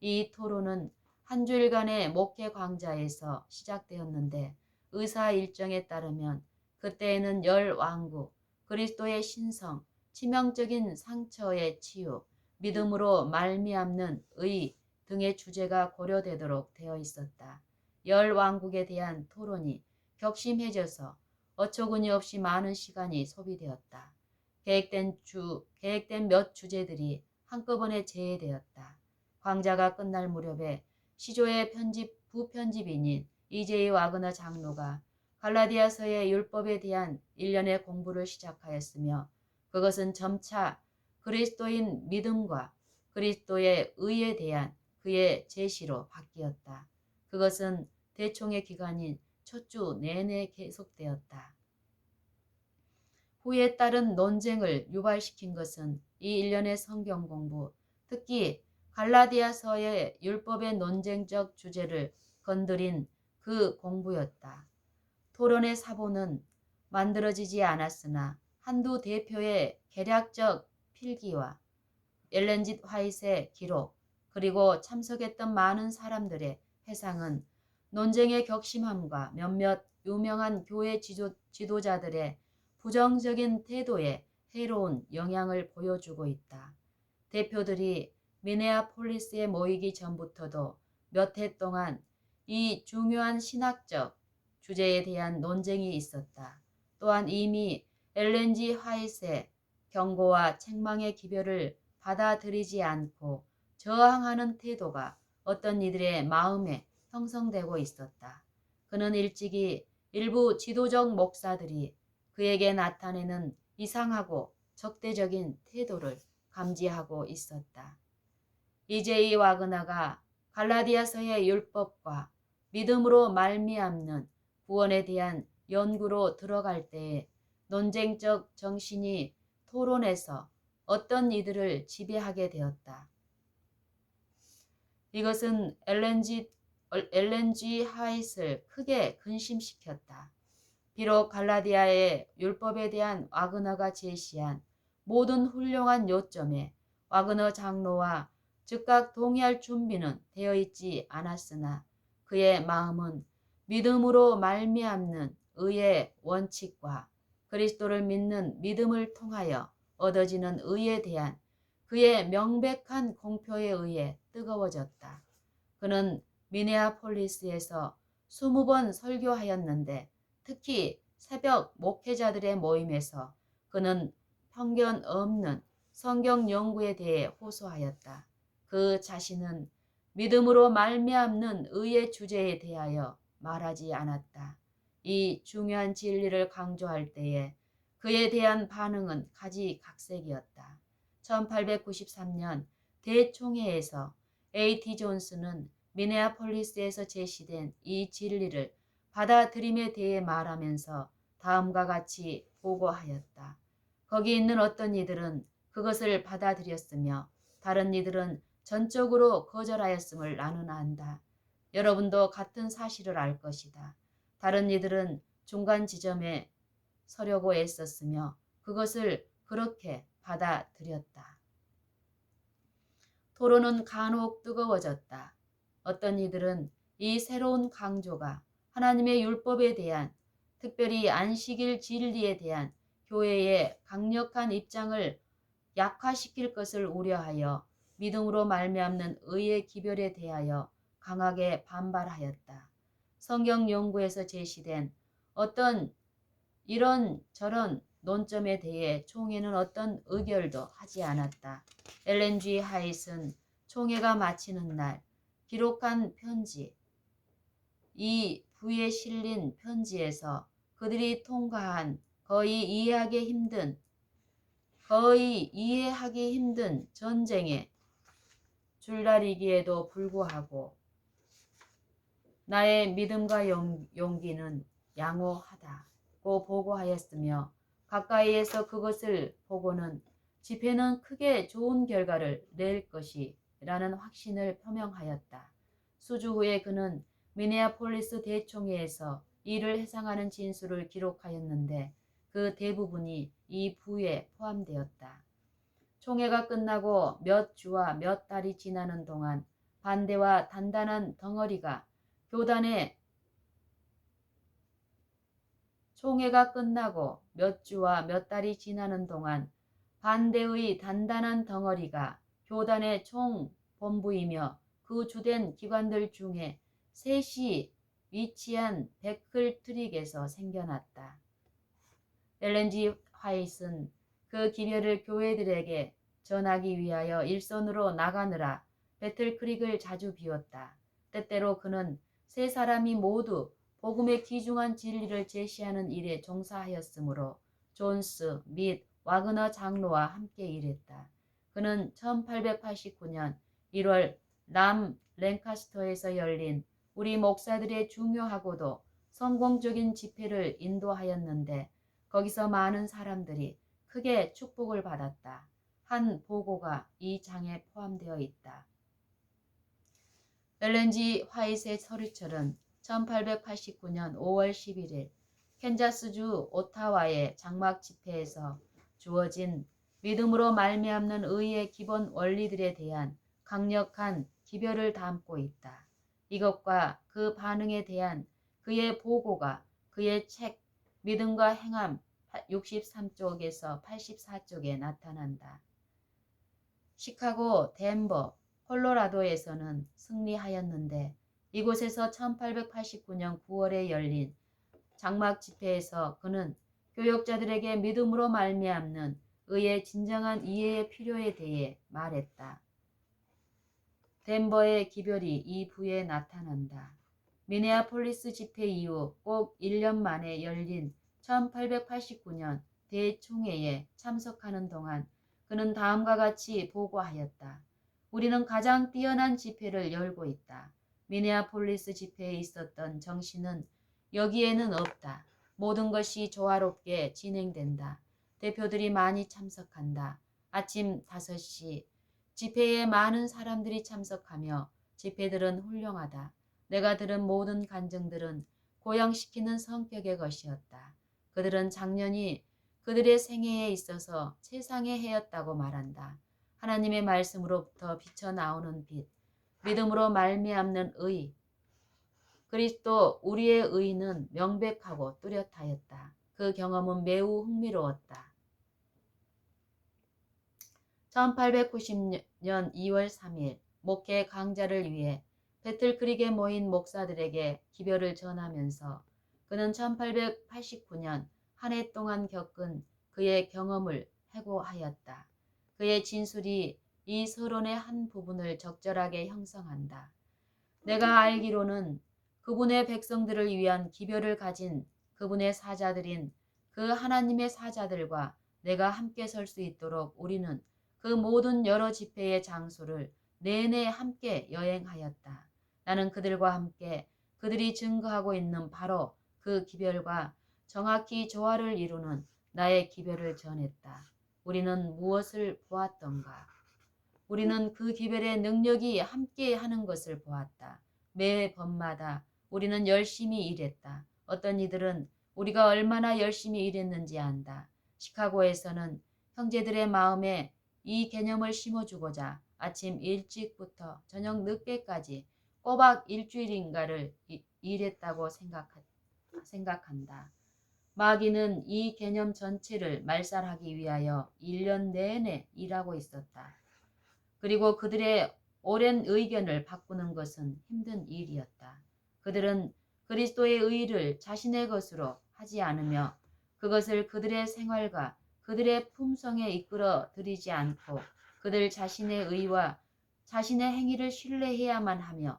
이 토론은 한 주일간의 목회 강좌에서 시작되었는데 의사 일정에 따르면 그때에는 왕국, 그리스도의 신성, 치명적인 상처의 치유, 믿음으로 말미암는 의 등의 주제가 고려되도록 되어 있었다. 열 왕국에 대한 토론이 격심해져서 어처구니 없이 많은 시간이 소비되었다. 계획된 몇 주제들이 한꺼번에 제외되었다. 광자가 끝날 무렵에 시조의 부편집인인 이제이 와그너 장로가 갈라디아서의 율법에 대한 일련의 공부를 시작하였으며 그것은 점차 그리스도인 믿음과 그리스도의 의에 대한 그의 제시로 바뀌었다. 그것은 대총의 기간인 첫 주 내내 계속되었다. 후에 따른 논쟁을 유발시킨 것은 이 일련의 성경 공부, 특히 갈라디아서의 율법의 논쟁적 주제를 건드린 그 공부였다. 토론의 사본은 만들어지지 않았으나 한두 대표의 개략적 필기와 엘렌지 화이트의 기록, 그리고 참석했던 많은 사람들의 회상은 논쟁의 격심함과 몇몇 유명한 교회 지도자들의 부정적인 태도에 해로운 영향을 보여주고 있다. 대표들이 미네아폴리스에 모이기 전부터도 몇 해 동안 이 중요한 신학적 주제에 대한 논쟁이 있었다. 또한 이미 엘렌지 화이트의 경고와 책망의 기별을 받아들이지 않고 저항하는 태도가 어떤 이들의 마음에 형성되고 있었다. 그는 일찍이 일부 지도적 목사들이 그에게 나타내는 이상하고 적대적인 태도를 감지하고 있었다. 이제이 와그너가 갈라디아서의 율법과 믿음으로 말미암는 구원에 대한 연구로 들어갈 때에 논쟁적 정신이 토론에서 어떤 이들을 지배하게 되었다. 이것은 엘렌지 하이트를 크게 근심시켰다. 비록 갈라디아의 율법에 대한 와그너가 제시한 모든 훌륭한 요점에 와그너 장로와 즉각 동의할 준비는 되어 있지 않았으나 그의 마음은 믿음으로 말미암는 의의 원칙과 그리스도를 믿는 믿음을 통하여 얻어지는 의에 대한 그의 명백한 공표에 의해 뜨거워졌다. 그는 미네아폴리스에서 20번 설교하였는데 특히 새벽 목회자들의 모임에서 그는 편견 없는 성경 연구에 대해 호소하였다. 그 자신은 믿음으로 말미암는 의의 주제에 대하여 말하지 않았다. 이 중요한 진리를 강조할 때에 그에 대한 반응은 가지각색이었다. 1893년 대총회에서 A.T. 존스는 미네아폴리스에서 제시된 이 진리를 받아들임에 대해 말하면서 다음과 같이 보고하였다. 거기 있는 어떤 이들은 그것을 받아들였으며 다른 이들은 전적으로 거절하였음을 나는 안다. 여러분도 같은 사실을 알 것이다. 다른 이들은 중간 지점에 서려고 애썼으며 그것을 그렇게 받아들였다. 토론은 간혹 뜨거워졌다. 어떤 이들은 이 새로운 강조가 하나님의 율법에 대한, 특별히 안식일 진리에 대한 교회의 강력한 입장을 약화시킬 것을 우려하여 믿음으로 말미암는 의의 기별에 대하여 강하게 반발하였다. 성경 연구에서 제시된 어떤 이런저런 논점에 대해 총회는 어떤 의결도 하지 않았다. 엘렌지 하이트는 총회가 마치는 날 기록한 편지, 이 부에 실린 편지에서 그들이 통과한 거의 이해하기 힘든 전쟁의 줄다리기에도 불구하고 나의 믿음과 용기는 양호하다고 보고하였으며 가까이에서 그것을 보고는 집회는 크게 좋은 결과를 낼 것이라는 확신을 표명하였다. 수주 후에 그는 미네아폴리스 대총회에서 이를 해상하는 진술을 기록하였는데 그 대부분이 이 부에 포함되었다. 총회가 끝나고 몇 주와 몇 달이 지나는 동안 반대와 단단한 덩어리가 총회가 끝나고 몇 주와 몇 달이 지나는 동안 반대의 단단한 덩어리가 교단의 총본부이며 그 주된 기관들 중에 셋이 위치한 베클트릭에서 생겨났다. 엘렌 G. 화이트는 그 기별을 교회들에게 전하기 위하여 일선으로 나가느라 배틀크릭을 자주 비웠다. 때때로 그는 세 사람이 모두 복음의 귀중한 진리를 제시하는 일에 종사하였으므로 존스 및 와그너 장로와 함께 일했다. 그는 1889년 1월 남 랭카스터에서 열린 우리 목사들의 중요하고도 성공적인 집회를 인도하였는데 거기서 많은 사람들이 크게 축복을 받았다. 한 보고가 이 장에 포함되어 있다. 엘렌 G. 화이트의 서류철은 1889년 5월 11일 캔자스주 오타와의 장막 집회에서 주어진 믿음으로 말미암는 의의 기본 원리들에 대한 강력한 기별을 담고 있다. 이것과 그 반응에 대한 그의 보고가 그의 책 믿음과 행함 63쪽에서 84쪽에 나타난다. 시카고, 덴버, 콜로라도에서는 승리하였는데 이곳에서 1889년 9월에 열린 장막 집회에서 그는 교역자들에게 믿음으로 말미암는 의의 진정한 이해의 필요에 대해 말했다. 덴버의 기별이 이 부에 나타난다. 미네아폴리스 집회 이후 꼭 1년 만에 열린 1889년 대총회에 참석하는 동안 그는 다음과 같이 보고하였다. 우리는 가장 뛰어난 집회를 열고 있다. 미네아폴리스 집회에 있었던 정신은 여기에는 없다. 모든 것이 조화롭게 진행된다. 대표들이 많이 참석한다. 아침 5시 집회에 많은 사람들이 참석하며 집회들은 훌륭하다. 내가 들은 모든 간증들은 고양시키는 성격의 것이었다. 그들은 작년이 그들의 생애에 있어서 세상의 해였다고 말한다. 하나님의 말씀으로부터 비쳐나오는 빛, 믿음으로 말미암는 의, 그리스도 우리의 의는 명백하고 뚜렷하였다. 그 경험은 매우 흥미로웠다. 1890년 2월 3일 목회 강좌를 위해 배틀크릭에 모인 목사들에게 기별을 전하면서 그는 1889년 한 해 동안 겪은 그의 경험을 회고하였다. 그의 진술이 이 서론의 한 부분을 적절하게 형성한다. 내가 알기로는 그분의 백성들을 위한 기별을 가진 그분의 사자들인 그 하나님의 사자들과 내가 함께 설 수 있도록 우리는 그 모든 여러 집회의 장소를 내내 함께 여행하였다. 나는 그들과 함께 그들이 증거하고 있는 바로 그 기별과 정확히 조화를 이루는 나의 기별을 전했다. 우리는 무엇을 보았던가? 우리는 그 기별의 능력이 함께 하는 것을 보았다. 매 번마다 우리는 열심히 일했다. 어떤 이들은 우리가 얼마나 열심히 일했는지 안다. 시카고에서는 형제들의 마음에 이 개념을 심어주고자 아침 일찍부터 저녁 늦게까지 꼬박 일주일인가를 일했다고 생각한다. 마귀는 이 개념 전체를 말살하기 위하여 1년 내내 일하고 있었다. 그리고 그들의 오랜 의견을 바꾸는 것은 힘든 일이었다. 그들은 그리스도의 의를 자신의 것으로 하지 않으며 그것을 그들의 생활과 그들의 품성에 이끌어 들이지 않고 그들 자신의 의와 자신의 행위를 신뢰해야만 하며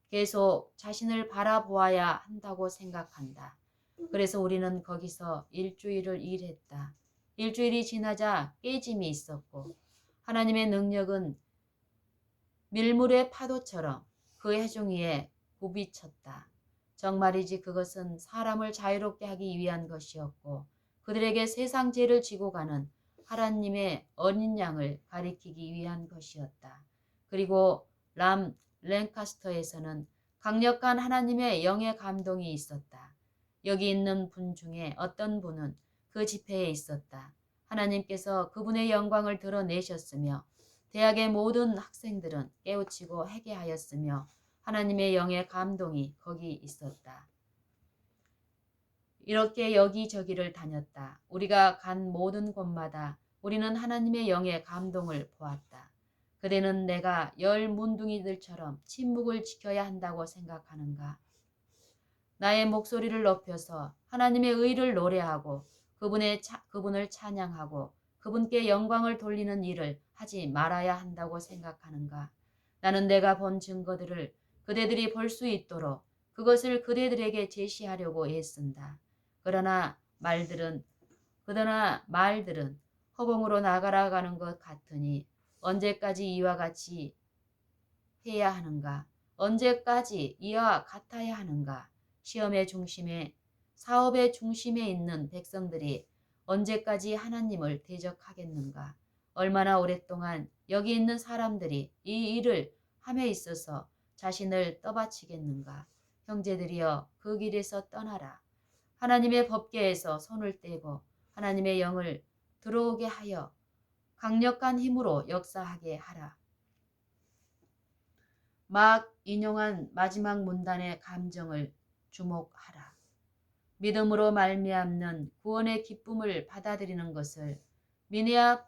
계속 자신을 바라보아야 한다고 생각한다. 그래서 우리는 거기서 일주일을 일했다. 일주일이 지나자 깨짐이 있었고 하나님의 능력은 밀물의 파도처럼 그 해중 위에 부비쳤다. 정말이지 그것은 사람을 자유롭게 하기 위한 것이었고 그들에게 세상 죄를 지고 가는 하나님의 어린 양을 가리키기 위한 것이었다. 그리고 람 랭카스터에서는 강력한 하나님의 영의 감동이 있었다. 여기 있는 분 중에 어떤 분은 그 집회에 있었다. 하나님께서 그분의 영광을 드러내셨으며 대학의 모든 학생들은 깨우치고 회개하였으며 하나님의 영의 감동이 거기 있었다. 이렇게 여기저기를 다녔다. 우리가 간 모든 곳마다 우리는 하나님의 영의 감동을 보았다. 그대는 내가 열 문둥이들처럼 침묵을 지켜야 한다고 생각하는가? 나의 목소리를 높여서 하나님의 의를 노래하고 그분을 찬양하고 그분께 영광을 돌리는 일을 하지 말아야 한다고 생각하는가? 나는 내가 본 증거들을 그대들이 볼 수 있도록 그것을 그대들에게 제시하려고 애쓴다. 그러나 말들은 허공으로 나가라가는 것 같으니 언제까지 이와 같이 해야 하는가? 언제까지 이와 같아야 하는가? 사업의 중심에 있는 백성들이 언제까지 하나님을 대적하겠는가? 얼마나 오랫동안 여기 있는 사람들이 이 일을 함에 있어서 자신을 떠받치겠는가? 형제들이여 그 길에서 떠나라. 하나님의 법궤에서 손을 떼고 하나님의 영을 들어오게 하여 강력한 힘으로 역사하게 하라. 막 인용한 마지막 문단의 감정을 주목하라. 믿음으로 말미암는 구원의 기쁨을 받아들이는 것을 미네아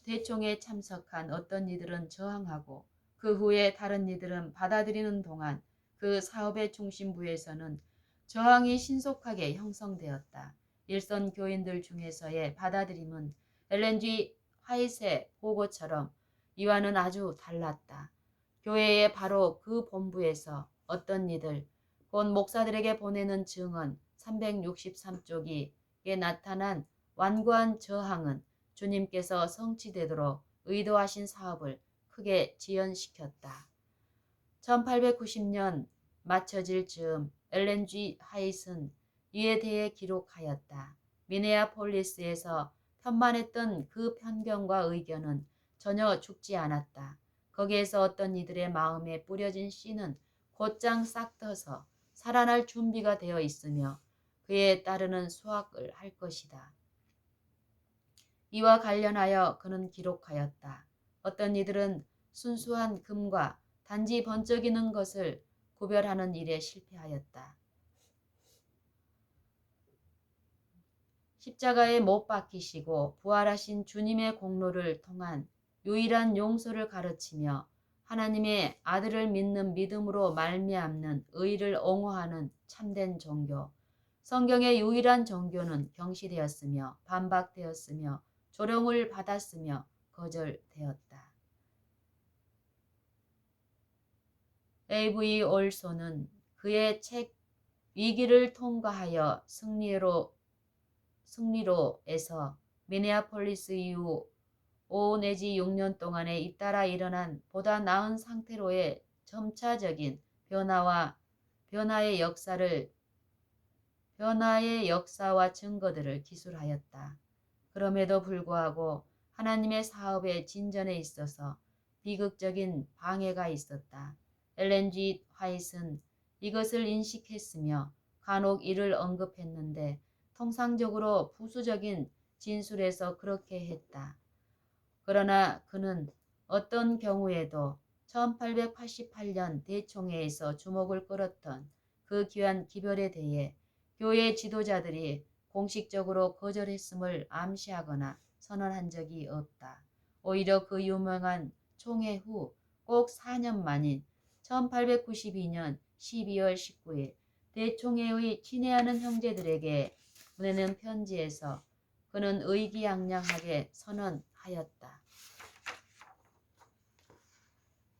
대총에 참석한 어떤 이들은 저항하고 그 후에 다른 이들은 받아들이는 동안 그 사업의 중심부에서는 저항이 신속하게 형성되었다. 일선 교인들 중에서의 받아들임은 엘렌지 화이트의 보고처럼 이와는 아주 달랐다. 교회의 바로 그 본부에서 어떤 이들, 곧 목사들에게 보내는 증언 363쪽에 나타난 완고한 저항은 주님께서 성취되도록 의도하신 사업을 크게 지연시켰다. 1890년 맞춰질 즈음 엘렌 G. 화이트는 이에 대해 기록하였다. 미네아폴리스에서 편만했던 그 편견과 의견은 전혀 죽지 않았다. 거기에서 어떤 이들의 마음에 뿌려진 씨는 곧장 싹트서 살아날 준비가 되어 있으며 그에 따르는 수확을 할 것이다. 이와 관련하여 그는 기록하였다. 어떤 이들은 순수한 금과 단지 번쩍이는 것을 구별하는 일에 실패하였다. 십자가에 못 박히시고 부활하신 주님의 공로를 통한 유일한 용서를 가르치며 하나님의 아들을 믿는 믿음으로 말미암는 의를 옹호하는 참된 종교. 성경의 유일한 종교는 경시되었으며 반박되었으며 조롱을 받았으며 거절되었다. A.V. 올소는 그의 책 위기를 통과하여 승리로에서 미네아폴리스 이후 5 내지 6년 동안에 잇따라 일어난 보다 나은 상태로의 점차적인 변화의 역사와 증거들을 기술하였다. 그럼에도 불구하고 하나님의 사업의 진전에 있어서 비극적인 방해가 있었다. 엘렌 G. 화이트는 이것을 인식했으며 간혹 이를 언급했는데 통상적으로 부수적인 진술에서 그렇게 했다. 그러나 그는 어떤 경우에도 1888년 대총회에서 주목을 끌었던 그 귀한 기별에 대해 교회 지도자들이 공식적으로 거절했음을 암시하거나 선언한 적이 없다. 오히려 그 유명한 총회 후 꼭 4년 만인 1892년 12월 19일 대총회의 친애하는 형제들에게 보내는 편지에서 그는 의기양양하게 선언하였다.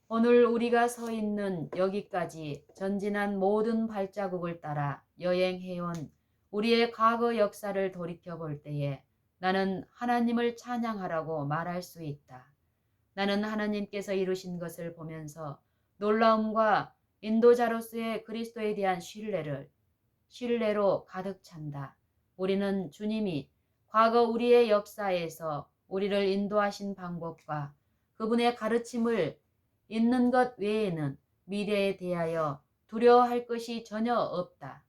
오늘 우리가 서 있는 여기까지 전진한 모든 발자국을 따라 여행해온 우리의 과거 역사를 돌이켜볼 때에 나는 하나님을 찬양하라고 말할 수 있다. 나는 하나님께서 이루신 것을 보면서 놀라움과 인도자로서의 그리스도에 대한 신뢰로 가득 찬다. 우리는 주님이 과거 우리의 역사에서 우리를 인도하신 방법과 그분의 가르침을 있는 것 외에는 미래에 대하여 두려워할 것이 전혀 없다.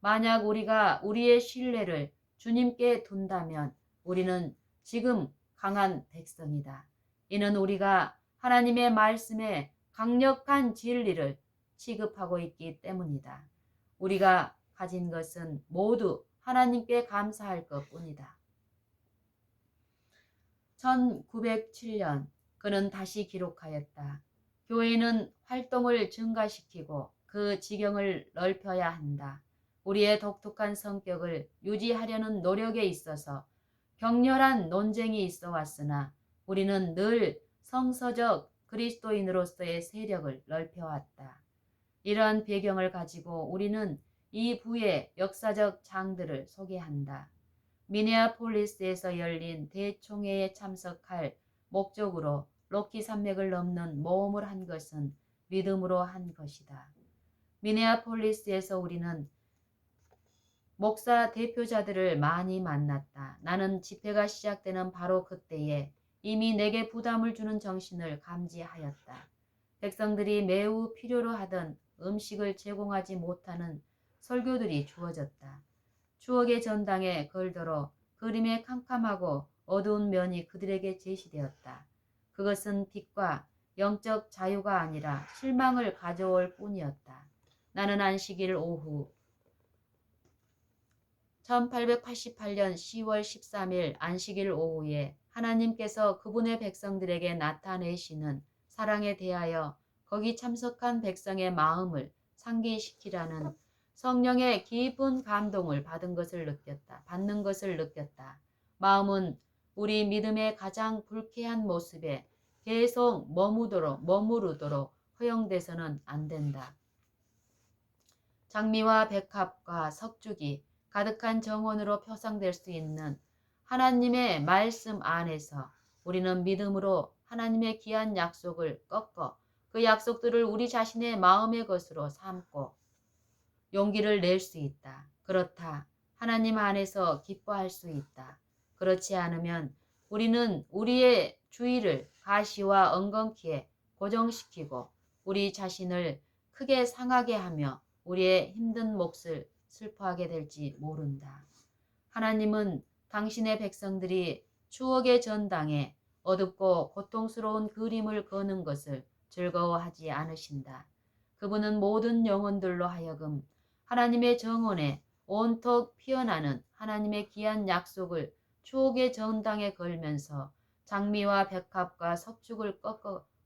만약 우리가 우리의 신뢰를 주님께 둔다면 우리는 지금 강한 백성이다. 이는 우리가 하나님의 말씀에 강력한 진리를 취급하고 있기 때문이다. 우리가 가진 것은 모두 하나님께 감사할 것뿐이다. 1907년 그는 다시 기록하였다. 교회는 활동을 증가시키고 그 지경을 넓혀야 한다. 우리의 독특한 성격을 유지하려는 노력에 있어서 격렬한 논쟁이 있어 왔으나 우리는 늘 성서적 그리스도인으로서의 세력을 넓혀왔다. 이러한 배경을 가지고 우리는 이 부의 역사적 장들을 소개한다. 미네아폴리스에서 열린 대총회에 참석할 목적으로 로키 산맥을 넘는 모험을 한 것은 믿음으로 한 것이다. 미네아폴리스에서 우리는 목사 대표자들을 많이 만났다. 나는 집회가 시작되는 바로 그때에 이미 내게 부담을 주는 정신을 감지하였다. 백성들이 매우 필요로 하던 음식을 제공하지 못하는 설교들이 주어졌다. 추억의 전당에 걸들어 그림의 캄캄하고 어두운 면이 그들에게 제시되었다. 그것은 빛과 영적 자유가 아니라 실망을 가져올 뿐이었다. 나는 안식일 오후 1888년 10월 13일 안식일 오후에 하나님께서 그분의 백성들에게 나타내시는 사랑에 대하여 거기 참석한 백성의 마음을 상기시키라는 성령의 깊은 감동을 받는 것을 느꼈다. 마음은 우리 믿음의 가장 불쾌한 모습에 계속 머무르도록 허용돼서는 안 된다. 장미와 백합과 석죽이 가득한 정원으로 표상될 수 있는 하나님의 말씀 안에서 우리는 믿음으로 하나님의 귀한 약속을 꺾어 그 약속들을 우리 자신의 마음의 것으로 삼고 용기를 낼 수 있다. 그렇다. 하나님 안에서 기뻐할 수 있다. 그렇지 않으면 우리는 우리의 주의를 가시와 엉겅퀴에 고정시키고 우리 자신을 크게 상하게 하며 우리의 힘든 몫을 슬퍼하게 될지 모른다. 하나님은 당신의 백성들이 추억의 전당에 어둡고 고통스러운 그림을 거는 것을 즐거워하지 않으신다. 그분은 모든 영혼들로 하여금 하나님의 정원에 온통 피어나는 하나님의 귀한 약속을 추억의 전당에 걸면서 장미와 백합과 석죽을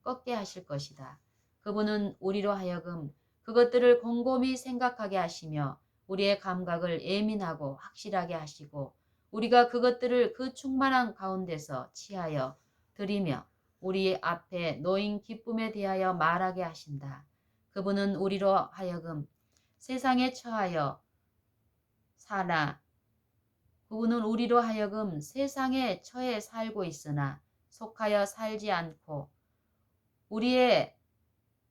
꺾게 하실 것이다. 그분은 우리로 하여금 그것들을 곰곰이 생각하게 하시며 우리의 감각을 예민하고 확실하게 하시고 우리가 그것들을 그 충만한 가운데서 취하여 드리며 우리 앞에 놓인 기쁨에 대하여 말하게 하신다. 그분은 우리로 하여금 세상에 처하여 살아 그분은 우리로 하여금 세상에 처해 살고 있으나 속하여 살지 않고 우리의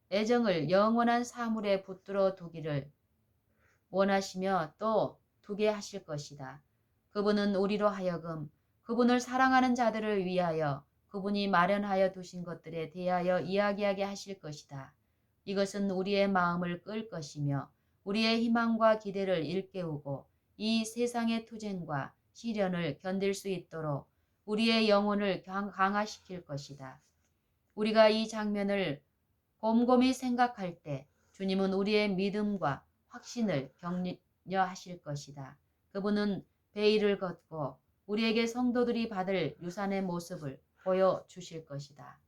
애정을 영원한 사물에 붙들어 두기를 원하시며 또 두게 하실 것이다. 그분은 우리로 하여금 그분을 사랑하는 자들을 위하여 그분이 마련하여 두신 것들에 대하여 이야기하게 하실 것이다. 이것은 우리의 마음을 끌 것이며 우리의 희망과 기대를 일깨우고 이 세상의 투쟁과 시련을 견딜 수 있도록 우리의 영혼을 강화시킬 것이다. 우리가 이 장면을 곰곰이 생각할 때 주님은 우리의 믿음과 확신을 격려하실 것이다. 그분은 베일을 걷고 우리에게 성도들이 받을 유산의 모습을 보여주실 것이다.